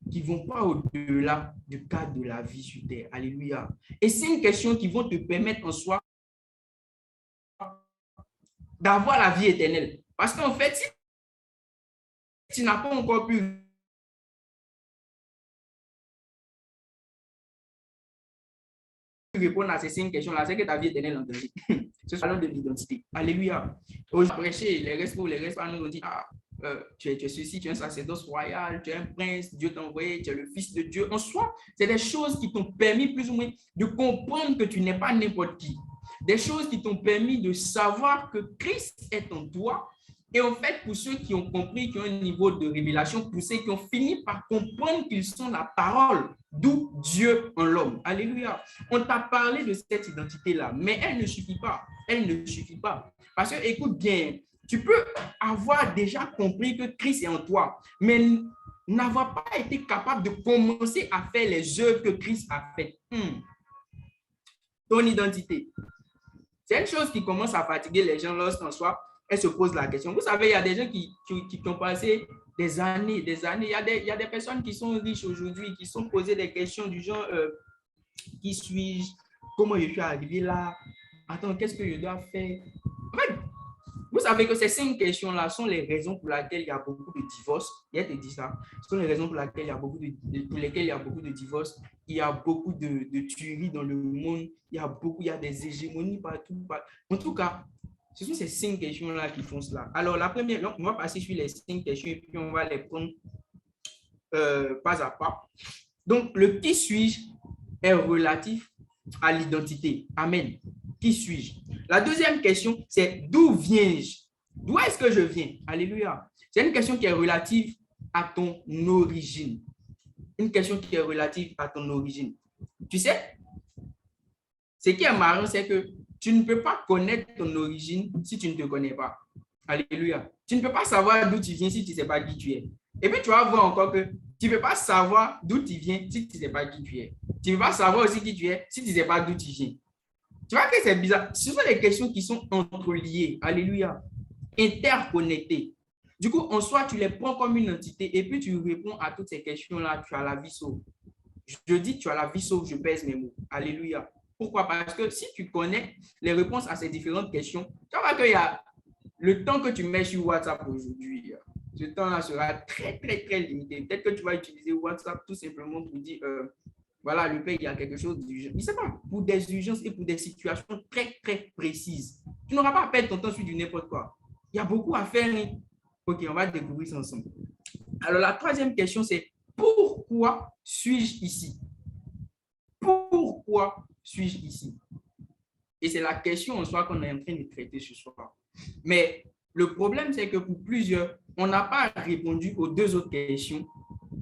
qui ne vont pas au-delà du cadre de la vie sur terre. Alléluia. Et 5 questions qui vont te permettre en soi d'avoir la vie éternelle. Parce qu'en fait, si tu n'as pas encore pu répondre à ces 5 questions-là, c'est que ta vie éternelle est en danger. Ce salon de l'identité. Alléluia. Prêcher, les restes nous ont dit, tu es ceci, tu es un sacerdoce royal, tu es un prince, Dieu t'a envoyé, tu es le fils de Dieu. En soi, c'est des choses qui t'ont permis plus ou moins de comprendre que tu n'es pas n'importe qui. Des choses qui t'ont permis de savoir que Christ est en toi. Et en fait, pour ceux qui ont compris, qui ont un niveau de révélation, pour ceux qui ont fini par comprendre qu'ils sont la parole, d'où Dieu en l'homme. Alléluia. On t'a parlé de cette identité-là, mais elle ne suffit pas. Elle ne suffit pas. Parce que, écoute bien, tu peux avoir déjà compris que Christ est en toi, mais n'avoir pas été capable de commencer à faire les œuvres que Christ a faites. Ton identité. C'est une chose qui commence à fatiguer les gens lorsqu'en soi, elles se posent la question. Vous savez, il y a des gens qui ont passé des années. Il y a des personnes qui sont riches aujourd'hui, qui sont posées des questions du genre qui suis-je? Comment je suis arrivé là? Attends, qu'est-ce que je dois faire? En fait, vous savez que ces 5 questions-là sont les raisons pour lesquelles il y a beaucoup de divorces. Il te dit ça. Ce sont les raisons pour lesquelles il y a beaucoup de divorces. Il y a beaucoup de tueries dans le monde. Il y a des hégémonies partout. En tout cas, ce sont ces 5 questions-là qui font cela. Alors, la première, on va passer sur les 5 questions et puis on va les prendre pas à pas. Donc, le qui suis-je est relatif à l'identité. Amen. Qui suis-je? La deuxième question, c'est d'où viens-je? D'où est-ce que je viens? Alléluia. C'est une question qui est relative à ton origine. Une question qui est relative à ton origine. Tu sais, ce qui est marrant, c'est que tu ne peux pas connaître ton origine si tu ne te connais pas. Alléluia. Tu ne peux pas savoir d'où tu viens si tu ne sais pas qui tu es. Et puis, tu vas voir encore que tu ne peux pas savoir d'où tu viens si tu ne sais pas qui tu es. Tu ne peux pas savoir aussi qui tu es si tu ne sais pas d'où tu viens. Tu vois que c'est bizarre. Ce sont des questions qui sont entreliées. Alléluia. Interconnectées. Du coup, en soi, tu les prends comme une entité et puis tu réponds à toutes ces questions-là. Tu as la vie sauve. Je dis, tu as la vie sauve, je pèse mes mots. Alléluia. Pourquoi? Parce que si tu connais les réponses à ces différentes questions, tu vois qu'il y a le temps que tu mets sur WhatsApp aujourd'hui, ce temps-là sera très, très, très limité. Peut-être que tu vas utiliser WhatsApp tout simplement pour dire, voilà, le père, il y a quelque chose d'urgent. Je ne sais pas, pour des urgences et pour des situations très, très précises. Tu n'auras pas à perdre ton temps sur du n'importe quoi. Il y a beaucoup à faire. Hein. Ok, on va découvrir ça ensemble. Alors, la troisième question, c'est pourquoi suis-je ici? Pourquoi suis-je ici? Et c'est la question en soi qu'on est en train de traiter ce soir. Mais le problème, c'est que pour plusieurs, on n'a pas répondu aux deux autres questions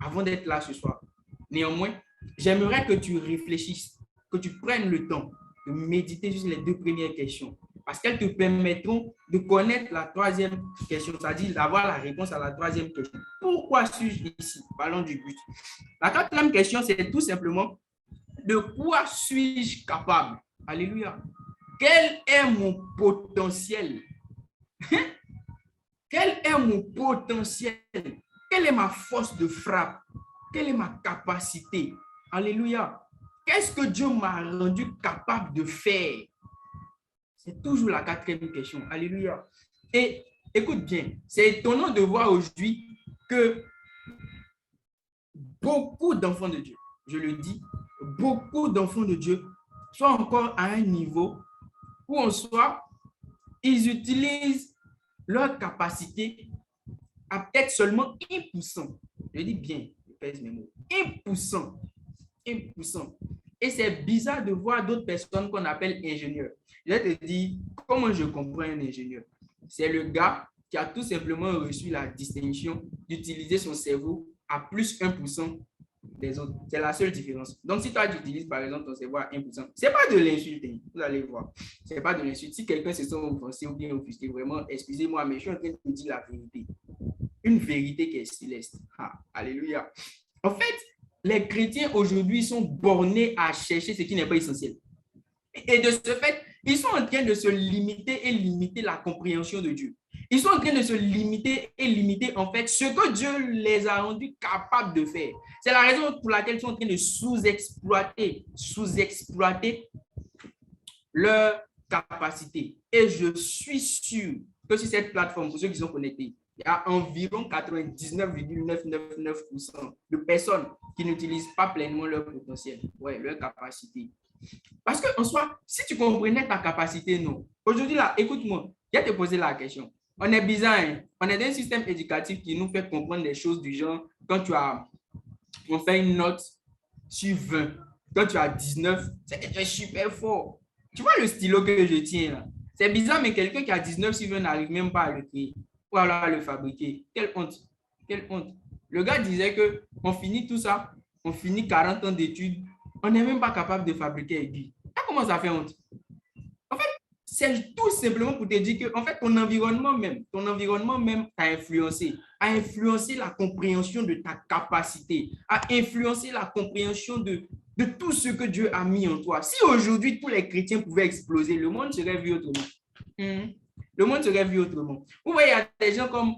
avant d'être là ce soir. Néanmoins, j'aimerais que tu réfléchisses, que tu prennes le temps de méditer sur les deux premières questions parce qu'elles te permettront de connaître la troisième question, c'est-à-dire d'avoir la réponse à la troisième question. Pourquoi suis-je ici? Parlons du but. La quatrième question, c'est tout simplement de quoi suis-je capable? Alléluia. Quel est mon potentiel? Quel est mon potentiel? Quelle est ma force de frappe? Quelle est ma capacité? Alléluia. Qu'est-ce que Dieu m'a rendu capable de faire? C'est toujours la quatrième question. Alléluia. Et écoute bien, c'est étonnant de voir aujourd'hui que beaucoup d'enfants de Dieu, je le dis, beaucoup d'enfants de Dieu sont encore à un niveau où en soi, ils utilisent leur capacité à peut-être seulement 1%. Je dis bien, je pèse mes mots. 1%. 1%. Et c'est bizarre de voir d'autres personnes qu'on appelle ingénieurs. Je vais te dire comment je comprends un ingénieur. C'est le gars qui a tout simplement reçu la distinction d'utiliser son cerveau à plus 1% des autres. C'est la seule différence. Donc, si toi, tu utilises par exemple ton cerveau à 1%, ce n'est pas de l'insulte, vous allez voir. Ce n'est pas de l'insulte. Si quelqu'un se sent offensé ou bien offusqué, vraiment, excusez-moi, mais je suis en train de vous dire la vérité. Une vérité qui est céleste. Ah, alléluia. En fait, les chrétiens aujourd'hui sont bornés à chercher ce qui n'est pas essentiel. Et de ce fait, ils sont en train de se limiter et limiter la compréhension de Dieu. Ils sont en train de se limiter et limiter en fait ce que Dieu les a rendus capables de faire. C'est la raison pour laquelle ils sont en train de sous-exploiter leur capacité. Et je suis sûr que sur cette plateforme, pour ceux qui sont connectés, il y a environ 99,999% de personnes qui n'utilisent pas pleinement leur potentiel, leur capacité. Parce qu'en soi, si tu comprenais ta capacité, non. Aujourd'hui, là, écoute-moi, je vais te poser la question. On est bizarre, hein? On est dans un système éducatif qui nous fait comprendre des choses du genre, quand on fait une note sur 20, quand tu as 19, c'est que tu es super fort. Tu vois le stylo que je tiens là? C'est bizarre, mais quelqu'un qui a 19 sur 20 n'arrive même pas à le créer ou alors à le fabriquer. Quelle honte! Quelle honte! Le gars disait qu'on finit tout ça, on finit 40 ans d'études, on n'est même pas capable de fabriquer aiguille. Ça commence à faire honte. En fait, c'est tout simplement pour te dire que en fait, ton environnement même t'a influencé, a influencé la compréhension de ta capacité, a influencé la compréhension de tout ce que Dieu a mis en toi. Si aujourd'hui tous les chrétiens pouvaient exploser, le monde serait vu autrement. Le monde serait vu autrement. Vous voyez, il y a des gens comme...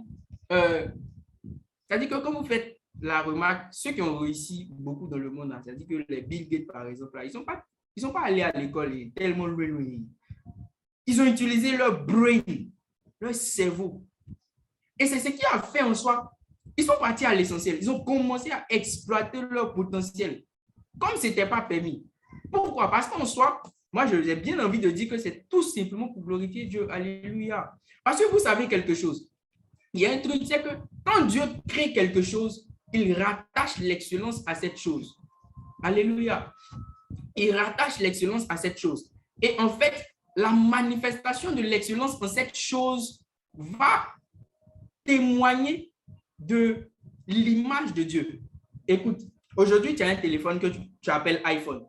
c'est-à-dire que quand vous faites la remarque, ceux qui ont réussi beaucoup dans le monde, c'est-à-dire que les Bill Gates, par exemple, là, ils sont pas allés à l'école tellement loin. Ils ont utilisé leur brain, leur cerveau. Et c'est ce qui a fait en soi. Ils sont partis à l'essentiel. Ils ont commencé à exploiter leur potentiel. Comme ce n'était pas permis. Pourquoi? Parce qu'en soi, moi, j'ai bien envie de dire que c'est tout simplement pour glorifier Dieu. Alléluia. Parce que vous savez quelque chose. Il y a un truc, c'est que quand Dieu crée quelque chose, il rattache l'excellence à cette chose. Alléluia. Il rattache l'excellence à cette chose. Et en fait, la manifestation de l'excellence en cette chose va témoigner de l'image de Dieu. Écoute, aujourd'hui, tu as un téléphone que tu appelles iPhone.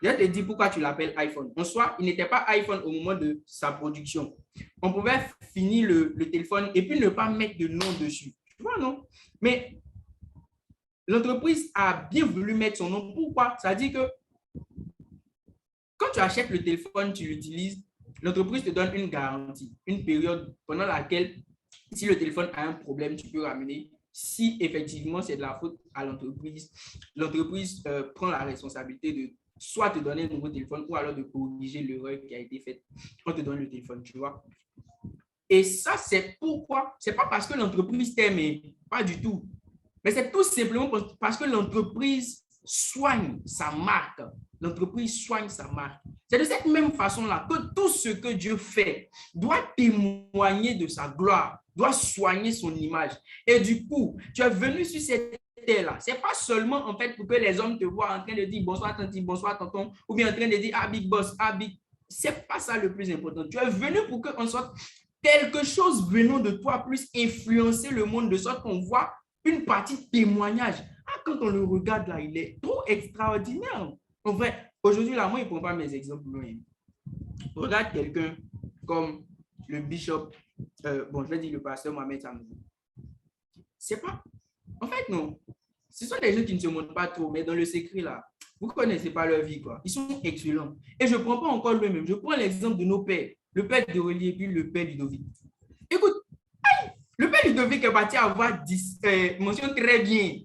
Je te dis pourquoi tu l'appelles iPhone. En soi, il n'était pas iPhone au moment de sa production. On pouvait finir le téléphone et puis ne pas mettre de nom dessus. Tu vois, non? Mais l'entreprise a bien voulu mettre son nom. Pourquoi? Ça dit que quand tu achètes le téléphone, tu l'utilises, l'entreprise te donne une garantie, une période pendant laquelle Si le téléphone a un problème, tu peux ramener. Si effectivement c'est de la faute à l'entreprise, l'entreprise prend la responsabilité de soit te donner un nouveau téléphone ou alors de corriger l'erreur qui a été faite. On te donne le téléphone, tu vois. Et ça, c'est pourquoi, c'est pas parce que l'entreprise t'aime, pas du tout. Mais c'est tout simplement parce que l'entreprise soigne sa marque. L'entreprise soigne sa marque. C'est de cette même façon-là que tout ce que Dieu fait doit témoigner de sa gloire, doit soigner son image. Et du coup, tu es venu sur cette terre-là. Ce n'est pas seulement en fait pour que les hommes te voient en train de dire bonsoir tanti, bonsoir tonton, ou bien en train de dire ah big boss, ah big. Ce n'est pas ça le plus important. Tu es venu pour qu'on sorte quelque chose venant de toi puisse influencer le monde de sorte qu'on voit une partie de témoignage. Ah, quand on le regarde là, il est trop extraordinaire. En vrai, aujourd'hui, là, moi, je ne prends pas mes exemples loin. Regarde quelqu'un comme le bishop, bon, je vais dire le pasteur Mohamed Samou. C'est pas. En fait, non. Ce sont des gens qui ne se montrent pas trop, mais dans le secret, là, vous ne connaissez pas leur vie, quoi. Ils sont excellents. Et je ne prends pas encore eux-mêmes. Je prends l'exemple de nos pères. Le père de Relier et puis le père Ludovic. Écoute, le père Ludovic est parti avoir mention très bien.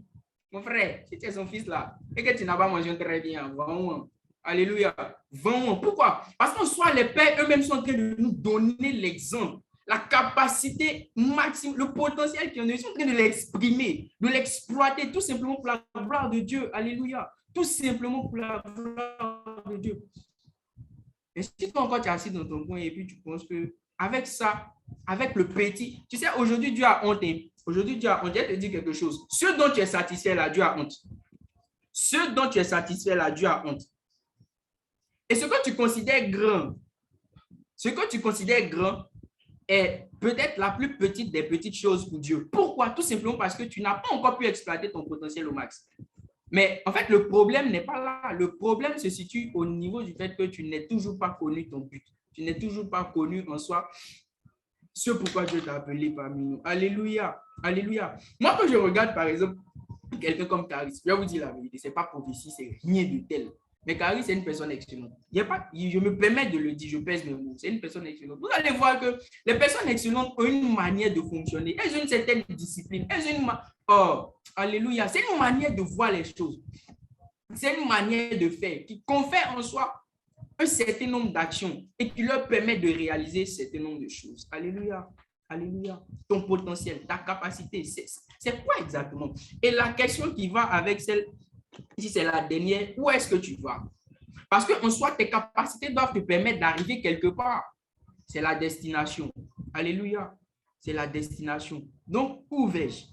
Mon frère, si tu es son fils là, et que tu n'as pas mention très bien, vraiment. Alléluia. Vraiment. Pourquoi? Parce qu'en soi, les pères eux-mêmes sont en train de nous donner l'exemple, la capacité maximum, le potentiel qu'ils ont, ils sont en train de l'exprimer, de l'exploiter tout simplement pour la gloire de Dieu. Alléluia. Tout simplement pour la gloire de Dieu. Et si toi encore tu es assis dans ton coin et puis tu penses que avec ça, avec le petit, tu sais, aujourd'hui Dieu a honte. Aujourd'hui Dieu a honte. Je vais te dire quelque chose. Ce dont tu es satisfait là, Dieu a honte. Ce dont tu es satisfait là, Dieu a honte. Et ce que tu considères grand, est peut-être la plus petite des petites choses pour Dieu. Pourquoi? Tout simplement parce que tu n'as pas encore pu exploiter ton potentiel au max. Mais en fait, le problème n'est pas là. Le problème se situe au niveau du fait que tu n'es toujours pas connu ton but. Tu n'es toujours pas connu en soi ce pourquoi Dieu t'a appelé parmi nous. Alléluia. Alléluia. Moi, quand je regarde, par exemple, quelqu'un comme Caris, je vais vous dire la vérité, ce n'est pas prophétie, c'est rien de tel. Mais Caris, c'est une personne excellente. Je me permets de le dire, je pèse mes mots. C'est une personne excellente. Vous allez voir que les personnes excellentes ont une manière de fonctionner. Elles ont une certaine discipline. Elles ont une oh, alléluia. C'est une manière de voir les choses. C'est une manière de faire qui confère en soi un certain nombre d'actions et qui leur permet de réaliser un certain nombre de choses. Alléluia. Alléluia. Ton potentiel, ta capacité, c'est quoi exactement? Et la question qui va avec celle, si c'est la dernière, où est-ce que tu vas? Parce qu'en soi, tes capacités doivent te permettre d'arriver quelque part. C'est la destination. Alléluia. C'est la destination. Donc, où vais-je?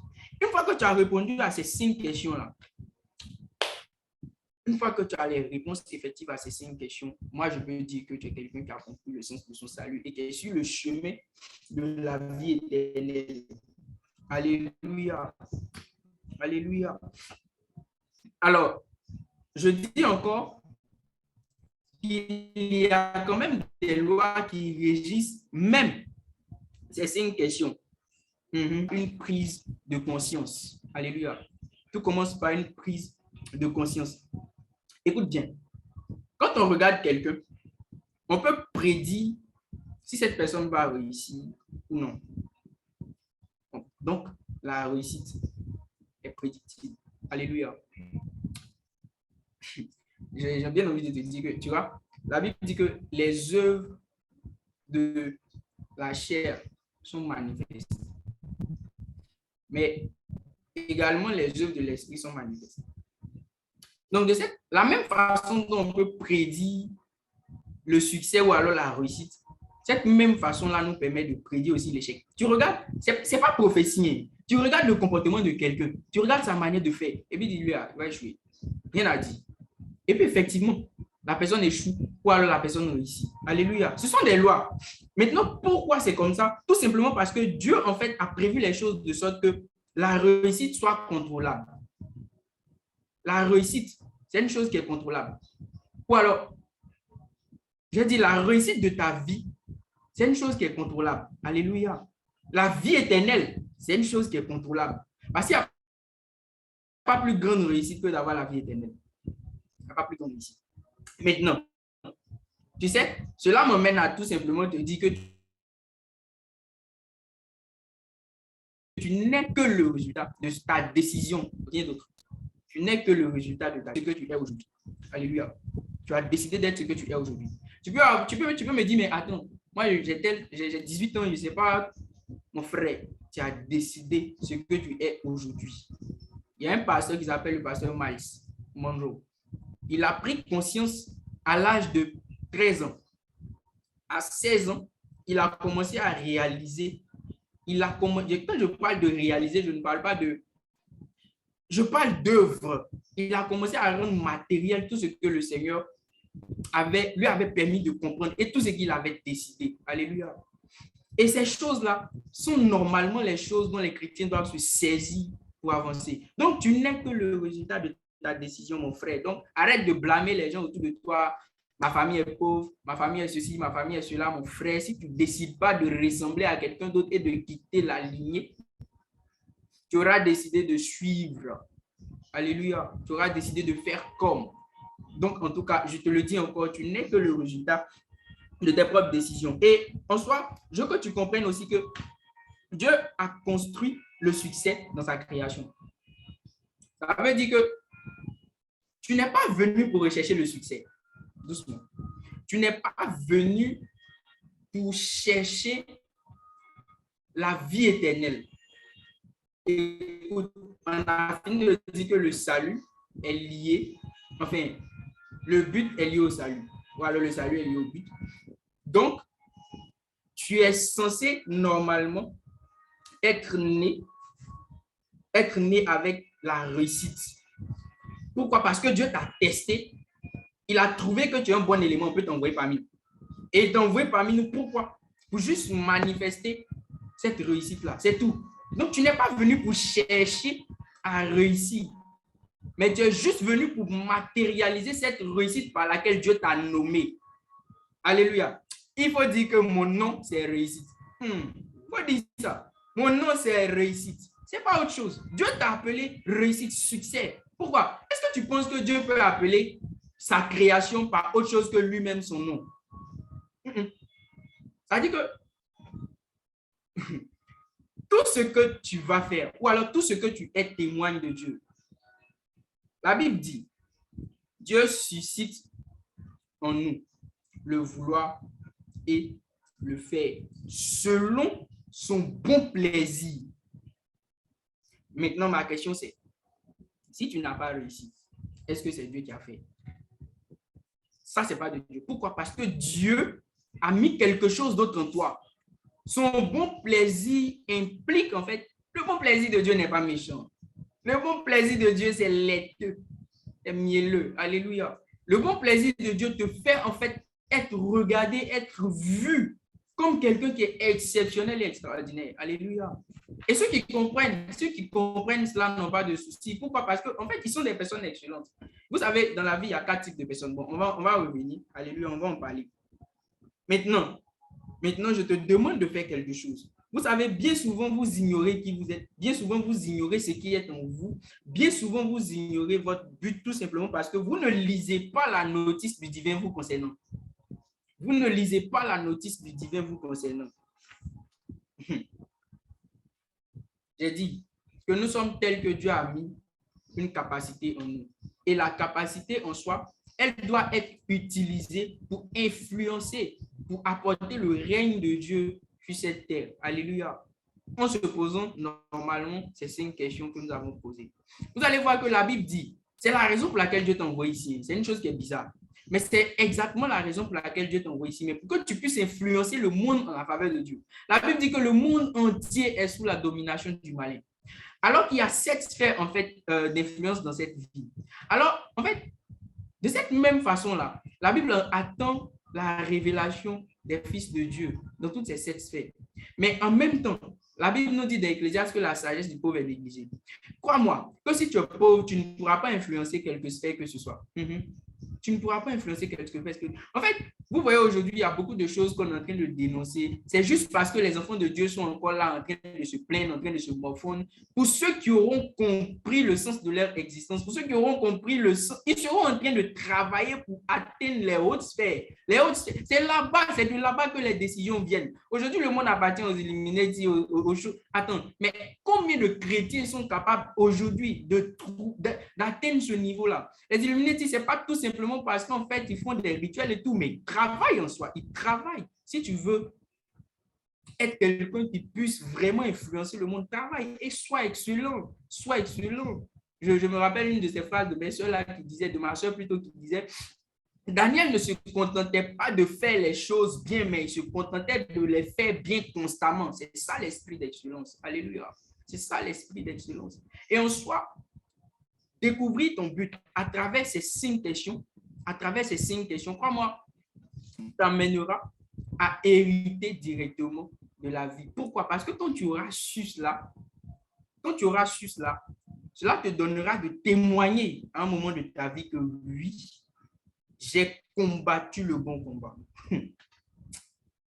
Une fois que tu as répondu à ces 5 questions-là, une fois que tu as les réponses effectives à ces 5 questions, moi, je peux dire que tu es quelqu'un qui a compris le sens de son salut et qui est sur le chemin de la vie éternelle. Alléluia. Alléluia. Alors, je dis encore qu'il y a quand même des lois qui régissent même ces 5 questions. Une prise de conscience. Alléluia. Tout commence par une prise de conscience. Écoute bien. Quand on regarde quelqu'un, on peut prédire si cette personne va réussir ou non. Donc, la réussite est prédictible. Alléluia. J'ai bien envie de te dire que, tu vois, la Bible dit que les œuvres de la chair sont manifestes. Mais également, les œuvres de l'esprit sont manifestes. Donc, de la même façon dont on peut prédire le succès ou alors la réussite, cette même façon-là nous permet de prédire aussi l'échec. Tu regardes, c'est pas prophétie. Tu regardes le comportement de quelqu'un, tu regardes sa manière de faire, et puis dis-lui, il va échouer. Rien à dire. Et puis, effectivement, la personne échoue ou alors la personne réussit. Alléluia. Ce sont des lois. Maintenant, pourquoi c'est comme ça? Tout simplement parce que Dieu, en fait, a prévu les choses de sorte que la réussite soit contrôlable. La réussite, c'est une chose qui est contrôlable. Ou alors, je dis la réussite de ta vie, c'est une chose qui est contrôlable. Alléluia. La vie éternelle, c'est une chose qui est contrôlable. Parce qu'il n'y a pas plus grande réussite que d'avoir la vie éternelle. Il n'y a pas plus grande réussite. Maintenant, tu sais, cela m'amène à tout simplement te dire que tu n'es que le résultat de ta décision, rien d'autre. Tu n'es que le résultat de ce que tu es aujourd'hui. Alléluia. Tu as décidé d'être ce que tu es aujourd'hui. Tu peux me dire, mais attends, moi j'ai 18 ans, je ne sais pas, mon frère, tu as décidé ce que tu es aujourd'hui. Il y a un pasteur qui s'appelle le pasteur Miles Monroe. Il a pris conscience à l'âge de 13 ans. À 16 ans, il a commencé à réaliser. Quand je parle de réaliser, je ne parle pas de... Je parle d'œuvre. Il a commencé à rendre matériel tout ce que le Seigneur lui avait permis de comprendre et tout ce qu'il avait décidé. Alléluia. Et ces choses-là sont normalement les choses dont les chrétiens doivent se saisir pour avancer. Donc, tu n'es que le résultat de ta décision, mon frère. Donc, arrête de blâmer les gens autour de toi. Ma famille est pauvre, ma famille est ceci, ma famille est cela, mon frère. Si tu ne décides pas de ressembler à quelqu'un d'autre et de quitter la lignée, tu auras décidé de suivre. Alléluia. Tu auras décidé de faire comme. Donc, en tout cas, je te le dis encore, tu n'es que le résultat de tes propres décisions. Et en soi, je veux que tu comprennes aussi que Dieu a construit le succès dans sa création. Ça veut dire que tu n'es pas venu pour rechercher le succès. Doucement. Tu n'es pas venu pour chercher la vie éternelle. Écoute, on a fini de dire que le salut est lié, enfin, le but est lié au salut. Voilà, le salut est lié au but. Donc, tu es censé normalement être né avec la réussite. Pourquoi? Parce que Dieu t'a testé. Il a trouvé que tu es un bon élément, on peut t'envoyer parmi nous. Et t'envoyer parmi nous, pourquoi? Pour juste manifester cette réussite-là. C'est tout. Donc, tu n'es pas venu pour chercher à réussir. Mais tu es juste venu pour matérialiser cette réussite par laquelle Dieu t'a nommé. Alléluia. Il faut dire que mon nom, c'est réussite. Il faut dire ça. Mon nom, c'est réussite. Ce n'est pas autre chose. Dieu t'a appelé réussite, succès. Pourquoi? Est-ce que tu penses que Dieu peut appeler sa création par autre chose que lui-même son nom? Ça dit que tout ce que tu vas faire, ou alors tout ce que tu es témoigne de Dieu. La Bible dit, Dieu suscite en nous le vouloir et le faire selon son bon plaisir. Maintenant, ma question c'est, si tu n'as pas réussi, est-ce que c'est Dieu qui a fait? Ça, c'est pas de Dieu. Pourquoi? Parce que Dieu a mis quelque chose d'autre en toi. Son bon plaisir implique, en fait, le bon plaisir de Dieu n'est pas méchant. Le bon plaisir de Dieu, c'est laiteux, c'est mielleux. Alléluia. Le bon plaisir de Dieu te fait, en fait, être regardé, être vu comme quelqu'un qui est exceptionnel et extraordinaire. Alléluia. Et ceux qui comprennent cela n'ont pas de soucis. Pourquoi? Parce qu'en fait, ils sont des personnes excellentes. Vous savez, dans la vie, il y a 4 types de personnes. Bon, on va revenir. Alléluia, on va en parler. Maintenant, je te demande de faire quelque chose. Vous savez, bien souvent, vous ignorez qui vous êtes. Bien souvent, vous ignorez ce qui est en vous. Bien souvent, vous ignorez votre but tout simplement parce que vous ne lisez pas la notice du divin vous concernant. Vous ne lisez pas la notice du divin vous concernant. J'ai dit que nous sommes tels que Dieu a mis une capacité en nous. Et la capacité en soi, elle doit être utilisée pour influencer, pour apporter le règne de Dieu sur cette terre. Alléluia. En se posant normalement ces 5 questions que nous avons posées. Vous allez voir que la Bible dit, c'est la raison pour laquelle Dieu t'envoie ici. C'est une chose qui est bizarre. Mais c'est exactement la raison pour laquelle Dieu t'envoie ici. Mais pour que tu puisses influencer le monde en la faveur de Dieu. La Bible dit que le monde entier est sous la domination du malin. Alors qu'il y a 7 sphères en fait, d'influence dans cette vie. Alors, en fait, de cette même façon-là, la Bible attend la révélation des fils de Dieu dans toutes ces 7 sphères. Mais en même temps, la Bible nous dit dans Ecclésiaste que la sagesse du pauvre est négligée. Crois-moi, que si tu es pauvre, tu ne pourras pas influencer quelque sphère que ce soit. Tu ne pourras pas influencer quelque sphère. En fait, Vous voyez, aujourd'hui, il y a beaucoup de choses qu'on est en train de dénoncer. C'est juste parce que les enfants de Dieu sont encore là, en train de se plaindre, en train de se morfondre. Pour ceux qui auront compris le sens de leur existence, pour ceux qui auront compris le sens, ils seront en train de travailler pour atteindre les hautes sphères. Les hautes sphères, c'est là-bas, c'est de là-bas que les décisions viennent. Aujourd'hui, le monde appartient aux Illuminati, aux choses. Attends, mais combien de chrétiens sont capables aujourd'hui d'atteindre ce niveau-là? Les Illuminati, ce n'est pas tout simplement parce qu'en fait, ils font des rituels et tout, mais ils travaillent en soi. Ils travaillent. Si tu veux être quelqu'un qui puisse vraiment influencer le monde, travaille et sois excellent. Sois excellent. Je me rappelle une de ces phrases de mes soeurs là qui disait, de ma soeur plutôt, qui disait, Daniel ne se contentait pas de faire les choses bien, mais il se contentait de les faire bien constamment. C'est ça l'esprit d'excellence. Alléluia. C'est ça l'esprit d'excellence. Et en soi, découvrir ton but à travers ces 5 questions, crois-moi, t'amènera à hériter directement de la vie. Pourquoi? Parce que quand tu auras su cela, cela te donnera de témoigner à un moment de ta vie que oui, j'ai combattu le bon combat.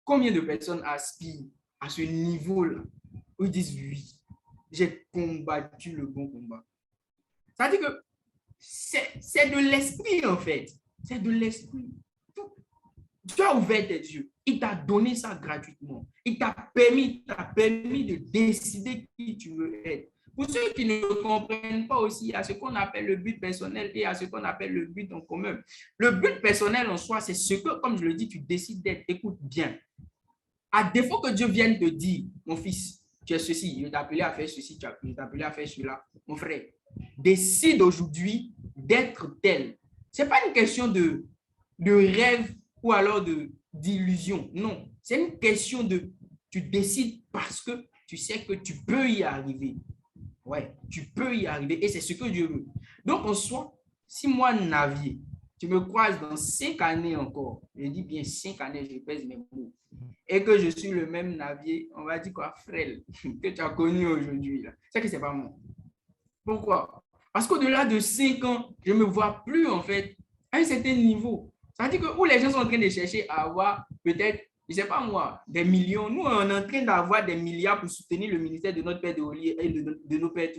Combien de personnes aspirent à ce niveau-là où ils disent oui, j'ai combattu le bon combat? Ça veut dire que c'est de l'esprit en fait. C'est de l'esprit. Tu as ouvert tes yeux. Il t'a donné ça gratuitement. Il t'a permis de décider qui tu veux être. Pour ceux qui ne comprennent pas aussi, il y a ce qu'on appelle le but personnel et il y a ce qu'on appelle le but en commun. Le but personnel en soi, c'est ce que, comme je le dis, tu décides d'être. Écoute bien. À défaut que Dieu vienne te dire, mon fils, tu es ceci, je t'ai appelé à faire ceci, je t'ai appelé à faire cela. Mon frère, décide aujourd'hui d'être tel. Ce n'est pas une question de rêve ou alors d'illusion. Non, c'est une question de, tu décides parce que tu sais que tu peux y arriver. Ouais, tu peux y arriver et c'est ce que Dieu veut. Donc, en soi, si moi, Navier, tu me croises dans 5 années encore, je dis bien 5 années, je pèse mes mots, et que je suis le même Navier, on va dire quoi, frêle, que tu as connu aujourd'hui, c'est que ce n'est pas moi. Pourquoi? Parce qu'au-delà de 5 ans, je ne me vois plus, en fait, à un certain niveau. Ça veut dire que où les gens sont en train de chercher à avoir peut-être, je ne sais pas moi, des millions. Nous, on est en train d'avoir des milliards pour soutenir le ministère de notre père de Olier et de nos pères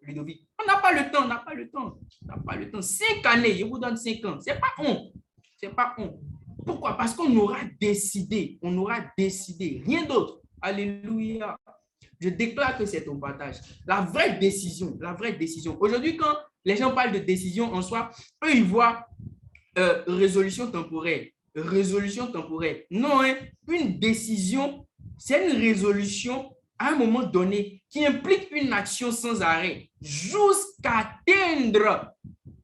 Ludovic. On n'a pas le temps, on n'a pas le temps. On n'a pas le temps. 5 années, je vous donne 5 ans. Ce n'est pas honte. Ce n'est pas honte. Pourquoi? Parce qu'on aura décidé. On aura décidé. Rien d'autre. Alléluia. Je déclare que c'est ton partage. La vraie décision, la vraie décision. Aujourd'hui, quand les gens parlent de décision en soi, eux, ils voient résolution temporaire. Résolution temporaire. Non, hein, une décision, c'est une résolution à un moment donné qui implique une action sans arrêt jusqu'à atteindre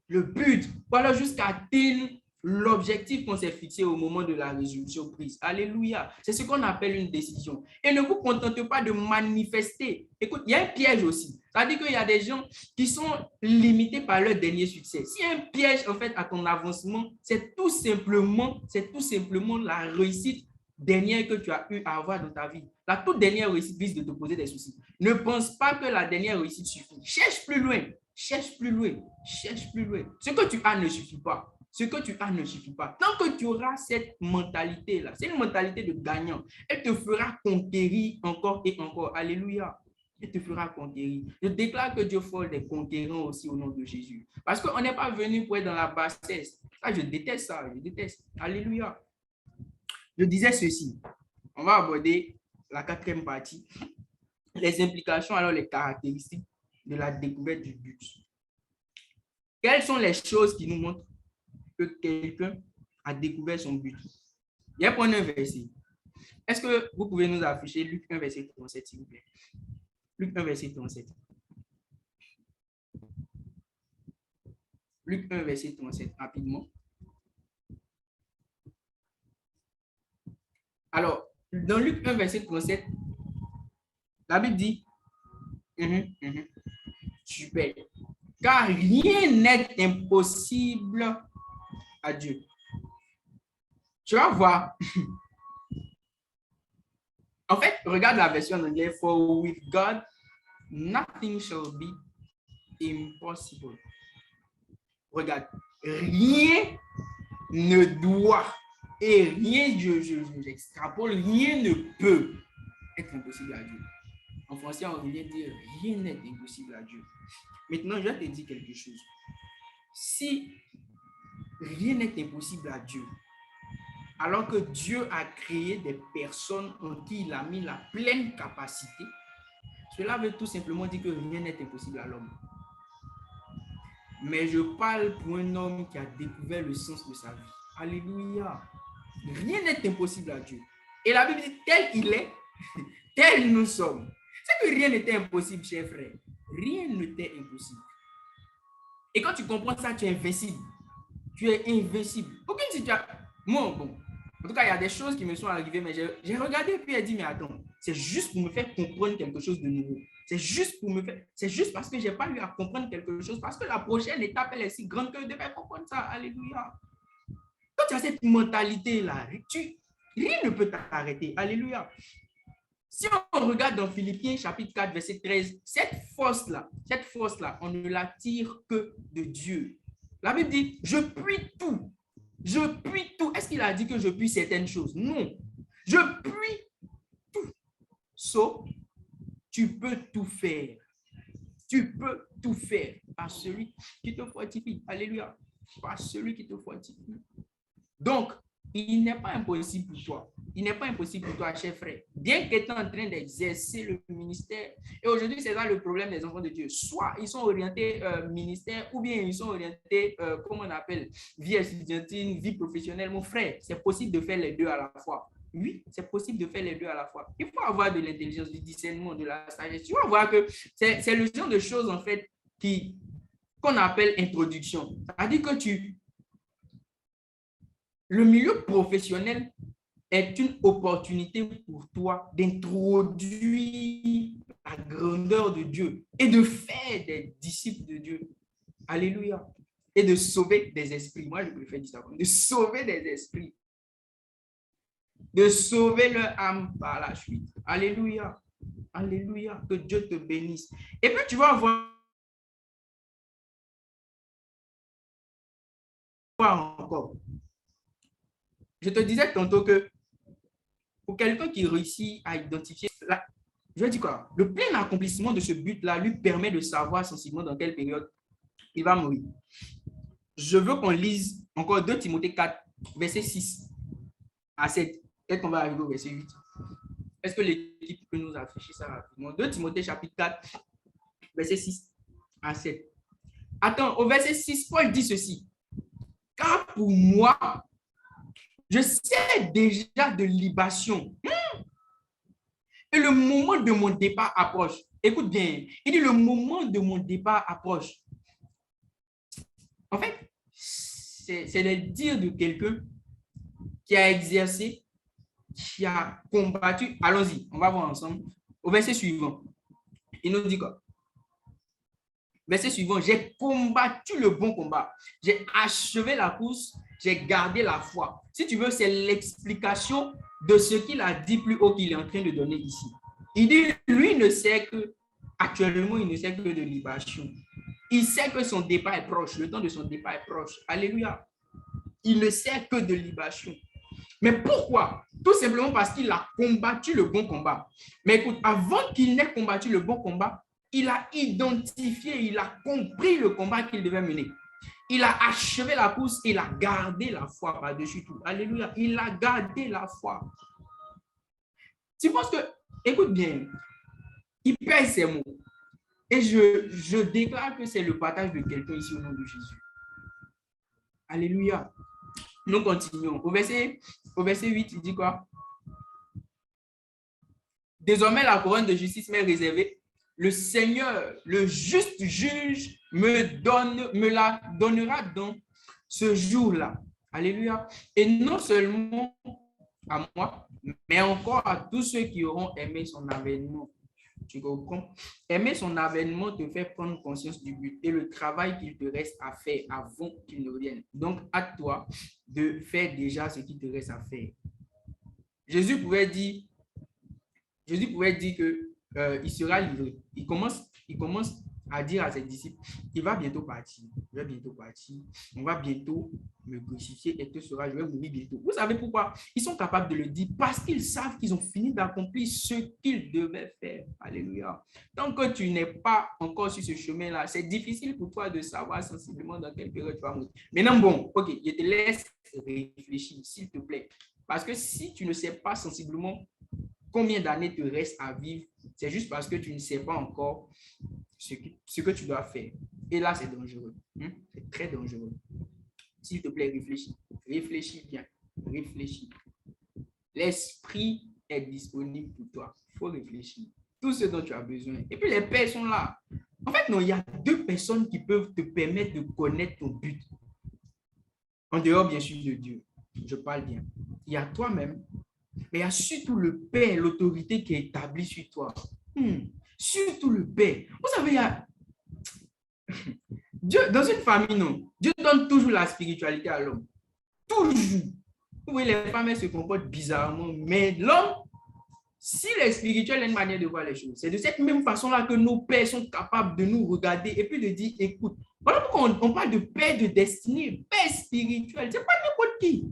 le but, voilà, jusqu'à atteindre l'objectif qu'on s'est fixé au moment de la résolution prise. Alléluia. C'est ce qu'on appelle une décision. Et ne vous contentez pas de manifester. Écoute, il y a un piège aussi. C'est-à-dire qu'il y a des gens qui sont limités par leur dernier succès. S'il y a un piège, en fait, à ton avancement, c'est tout simplement la réussite dernière que tu as eu à avoir dans ta vie. La toute dernière réussite risque de te poser des soucis. Ne pense pas que la dernière réussite suffit. Cherche plus loin. Cherche plus loin. Cherche plus loin. Ce que tu as ne suffit pas. Ce que tu as ne suffit pas. Tant que tu auras cette mentalité-là, c'est une mentalité de gagnant, elle te fera conquérir encore et encore. Alléluia. Elle te fera conquérir. Je déclare que Dieu forge des conquérants aussi au nom de Jésus. Parce qu'on n'est pas venu pour être dans la bassesse. Ça, je déteste ça. Je déteste. Alléluia. Je disais ceci. On va aborder la 4e partie. Les implications, alors les caractéristiques de la découverte du but. Quelles sont les choses qui nous montrent que quelqu'un a découvert son but? Il y a un verset. Est-ce que vous pouvez nous afficher Luc 1, verset 37, s'il vous plaît? Luc 1, verset 37. Luc 1, verset 37, rapidement. Alors, dans Luc 1, verset 37, la Bible dit, super, car rien n'est impossible à Dieu. Tu vas voir. En fait, regarde la version en anglais. For with God, nothing shall be impossible. Regarde. Rien ne doit Et rien, j'extrapole, rien ne peut être impossible à Dieu. En français, on vient dire rien n'est impossible à Dieu. Maintenant, je vais te dire quelque chose. Si rien n'est impossible à Dieu, alors que Dieu a créé des personnes en qui il a mis la pleine capacité, cela veut tout simplement dire que rien n'est impossible à l'homme. Mais je parle pour un homme qui a découvert le sens de sa vie. Alléluia. Rien n'est impossible à Dieu. Et la Bible dit, tel il est, tel nous sommes. C'est que rien n'était impossible, cher frère. Rien n'était impossible. Et quand tu comprends ça, tu es invincible. Tu es invincible. Aucune situation. Moi, bon. En tout cas, il y a des choses qui me sont arrivées, mais j'ai regardé et puis j'ai dit, mais attends, c'est juste pour me faire comprendre quelque chose de nouveau. C'est juste parce que je n'ai pas eu à comprendre quelque chose, parce que la prochaine étape, elle est si grande que je devais comprendre ça. Alléluia. Quand tu as cette mentalité-là, rien ne peut t'arrêter. Alléluia. Si on regarde dans Philippiens chapitre 4, verset 13, cette force-là, on ne la tire que de Dieu. La Bible dit, je puis tout. Je puis tout. Est-ce qu'il a dit que je puis certaines choses? Non. Je puis tout. So, tu peux tout faire. Tu peux tout faire par celui qui te fortifie. Alléluia. Par celui qui te fortifie. Donc, il n'est pas impossible pour toi. Il n'est pas impossible pour toi, cher frère. Bien que tu es en train d'exercer le ministère, et aujourd'hui, c'est ça le problème des enfants de Dieu. Soit ils sont orientés ministère, ou bien ils sont orientés, comment on appelle, vie estudiantine, vie professionnelle. Mon frère, c'est possible de faire les deux à la fois. Oui, c'est possible de faire les deux à la fois. Il faut avoir de l'intelligence, du discernement, de la sagesse. Tu vas voir que c'est le genre de choses, en fait, qu'on appelle introduction. C'est-à-dire que le milieu professionnel est une opportunité pour toi d'introduire la grandeur de Dieu et de faire des disciples de Dieu. Alléluia. Et de sauver des esprits. Moi, je préfère dire ça comme de sauver des esprits. De sauver leur âme par la suite. Alléluia. Alléluia. Que Dieu te bénisse. Et puis, tu vas voir encore. Je te disais tantôt que pour quelqu'un qui réussit à identifier, je vais dire quoi, le plein accomplissement de ce but-là lui permet de savoir sensiblement dans quelle période il va mourir. Je veux qu'on lise encore 2 Timothée 4, verset 6 à 7. Peut-être qu'on va arriver au verset 8. Est-ce que l'équipe peut nous afficher ça rapidement? 2 Timothée chapitre 4, verset 6 à 7. Attends, au verset 6, Paul dit ceci. Car pour moi, je sais déjà de libation. Et le moment de mon départ approche. Écoute bien, il dit le moment de mon départ approche. En fait, c'est le dire de quelqu'un qui a exercé, qui a combattu. Allons-y, on va voir ensemble. Au verset suivant, il nous dit quoi? Verset suivant, j'ai combattu le bon combat. J'ai achevé la course, j'ai gardé la foi. Si tu veux, c'est l'explication de ce qu'il a dit plus haut qu'il est en train de donner ici. Il dit, lui ne sait que, actuellement, il ne sait que de libation. Il sait que son départ est proche, le temps de son départ est proche. Alléluia. Il ne sait que de libation. Mais pourquoi? Tout simplement parce qu'il a combattu le bon combat. Mais écoute, avant qu'il n'ait combattu le bon combat, il a identifié, il a compris le combat qu'il devait mener. Il a achevé la course, il a gardé la foi par-dessus tout. Alléluia. Il a gardé la foi. Tu penses que, écoute bien, il pèse ses mots. Et je déclare que c'est le partage de quelqu'un ici au nom de Jésus. Alléluia. Nous continuons. Au verset 8, il dit quoi? Désormais, la couronne de justice m'est réservée. Le Seigneur, le juste juge, me la donnera dans ce jour-là. Alléluia. Et non seulement à moi, mais encore à tous ceux qui auront aimé son avènement. Tu comprends? Aimer son avènement te fait prendre conscience du but et le travail qu'il te reste à faire avant qu'il ne revienne. Donc, à toi de faire déjà ce qu'il te reste à faire. Jésus pouvait dire que il sera livré. Il commence à dire à ses disciples, il va bientôt partir, je vais bientôt partir, on va bientôt me crucifier et tout sera, je vais mourir bientôt. Vous savez pourquoi? Ils sont capables de le dire parce qu'ils savent qu'ils ont fini d'accomplir ce qu'ils devaient faire. Alléluia. Tant que tu n'es pas encore sur ce chemin-là, c'est difficile pour toi de savoir sensiblement dans quelle période tu vas mourir. Maintenant, bon, ok, je te laisse réfléchir, s'il te plaît. Parce que si tu ne sais pas sensiblement combien d'années te reste à vivre, c'est juste parce que tu ne sais pas encore ce que tu dois faire. Et là, c'est dangereux. C'est très dangereux. S'il te plaît, réfléchis. Réfléchis bien. Réfléchis. L'esprit est disponible pour toi. Il faut réfléchir. Tout ce dont tu as besoin. Et puis, les pères sont là. En fait, non, il y a deux personnes qui peuvent te permettre de connaître ton but. En dehors, bien sûr, de Dieu. Je parle bien. Il y a toi-même, mais il y a surtout le Père, l'autorité qui est établie sur toi. Surtout le Père. Vous savez, il y a Dieu, dans une famille, non. Dieu donne toujours la spiritualité à l'homme. Toujours. Vous voyez, les femmes, elles se comportent bizarrement, mais l'homme, s'il est spirituel, il a une manière de voir les choses. C'est de cette même façon-là que nos pères sont capables de nous regarder et puis de dire, écoute, voilà pourquoi on parle de père de destinée, père spirituel. C'est pas n'importe qui.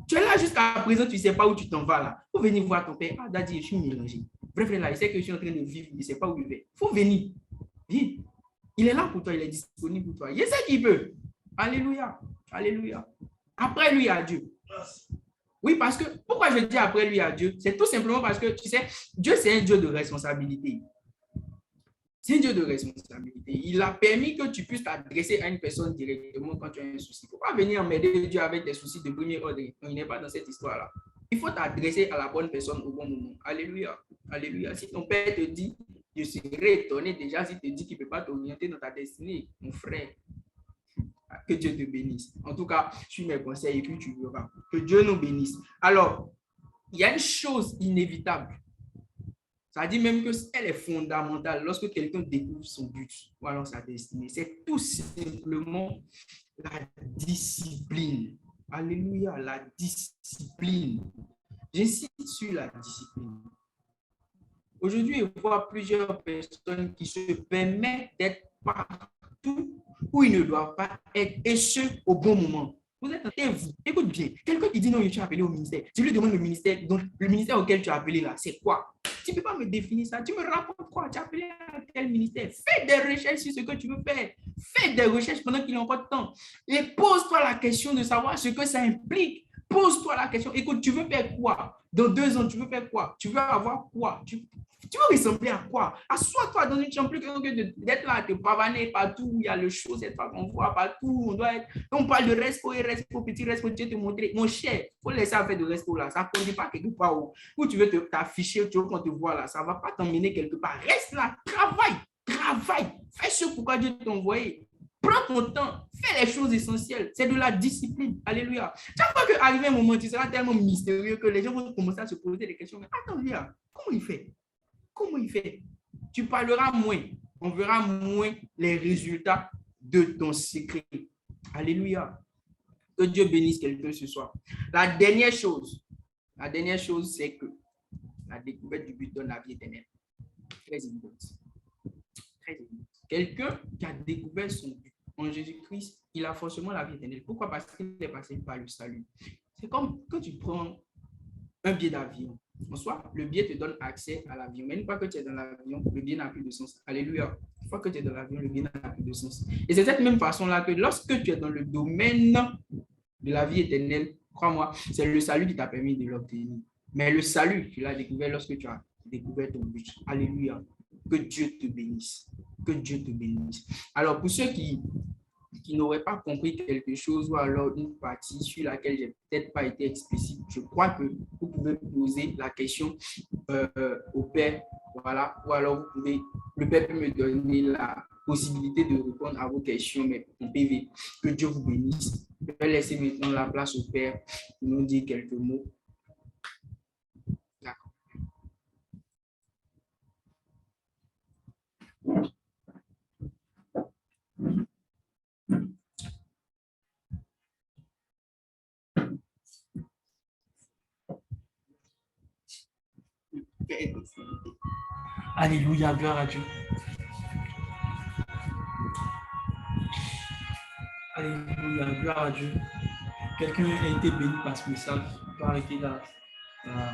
Tu es là jusqu'à présent, tu ne sais pas où tu t'en vas là. Il faut venir voir ton père. Ah, Daddy, je suis mélangé. Bref, là, il sait que je suis en train de vivre, il ne sait pas où il va. Il faut venir. Viens. Il est là pour toi, il est disponible pour toi. Il sait qu'il peut. Alléluia. Alléluia. Après lui, à Dieu. Oui, parce que, pourquoi je dis après lui, à Dieu? C'est tout simplement parce que, tu sais, Dieu, c'est un Dieu de responsabilité. C'est un Dieu de responsabilité. Il a permis que tu puisses t'adresser à une personne directement quand tu as un souci. Il ne faut pas venir emmerder Dieu avec des soucis de premier ordre. Il n'est pas dans cette histoire-là. Il faut t'adresser à la bonne personne au bon moment. Alléluia. Alléluia. Si ton père te dit, je serais étonné déjà s'il te dit qu'il ne peut pas t'orienter dans ta destinée, mon frère. Que Dieu te bénisse. En tout cas, suis mes conseils et puis tu verras. Que Dieu nous bénisse. Alors, il y a une chose inévitable. Ça dit même qu'elle est fondamentale lorsque quelqu'un découvre son but ou alors sa destinée. C'est tout simplement la discipline. Alléluia, la discipline. J'insiste sur la discipline. Aujourd'hui, je vois plusieurs personnes qui se permettent d'être partout où ils ne doivent pas être, et ce, au bon moment. Vous êtes vous. Écoute bien. Quelqu'un qui dit non, je suis appelé au ministère. Tu lui demandes le ministère, donc le ministère auquel tu es appelé là, c'est quoi? Tu ne peux pas me définir ça. Tu me racontes quoi? Tu es appelé à quel ministère? Fais des recherches sur ce que tu veux faire. Fais des recherches pendant qu'il y a encore de temps. Et pose-toi la question de savoir ce que ça implique. Pose-toi la question. Écoute, tu veux faire quoi? Dans 2 ans, tu veux faire quoi? Tu veux avoir quoi? Tu veux ressembler à quoi? Assois-toi dans une chambre plutôt que d'être là à te pavaner partout. Il y a le show cette fois qu'on voit partout. On doit être. On parle de resto et resto, petit resto, Dieu te montrer. Mon cher, il faut laisser faire de resto là. Ça ne conduit pas quelque part où tu veux t'afficher, tu veux qu'on te voit là. Ça ne va pas t'emmener quelque part. Reste là, travaille. Fais ce pourquoi Dieu t'a envoyé. Prends ton temps, fais les choses essentielles. C'est de la discipline. Alléluia. Chaque fois qu'arrive un moment, tu seras tellement mystérieux que les gens vont commencer à se poser des questions. Mais attends, là, comment il fait? Comment il fait? Tu parleras moins. On verra moins les résultats de ton secret. Alléluia. Que Dieu bénisse quelqu'un ce soir. La dernière chose, c'est que la découverte du but donne la vie éternelle. Très évidente. Très évidente. Quelqu'un qui a découvert son but en Jésus-Christ, il a forcément la vie éternelle. Pourquoi? Parce qu'il est passé par le salut. C'est comme quand tu prends un billet d'avion. En soi, le billet te donne accès à l'avion. Mais une fois que tu es dans l'avion, le billet n'a plus de sens. Alléluia. Une fois que tu es dans l'avion, le billet n'a plus de sens. Et c'est de cette même façon-là que lorsque tu es dans le domaine de la vie éternelle, crois-moi, c'est le salut qui t'a permis de l'obtenir. Mais le salut, tu l'as découvert lorsque tu as découvert ton but. Alléluia. Que Dieu te bénisse. Que Dieu te bénisse. Alors, pour ceux qui n'auraient pas compris quelque chose ou alors une partie sur laquelle j'ai peut-être pas été explicite, je crois que vous pouvez poser la question au Père, voilà, ou alors le Père peut me donner la possibilité de répondre à vos questions, mais en PV. Que Dieu vous bénisse. Je vais laisser maintenant la place au Père pour nous dire quelques mots. D'accord. Alléluia, gloire à Dieu. Alléluia, gloire à Dieu. Quelqu'un a été béni par ce message. Il peut arrêter là. Voilà.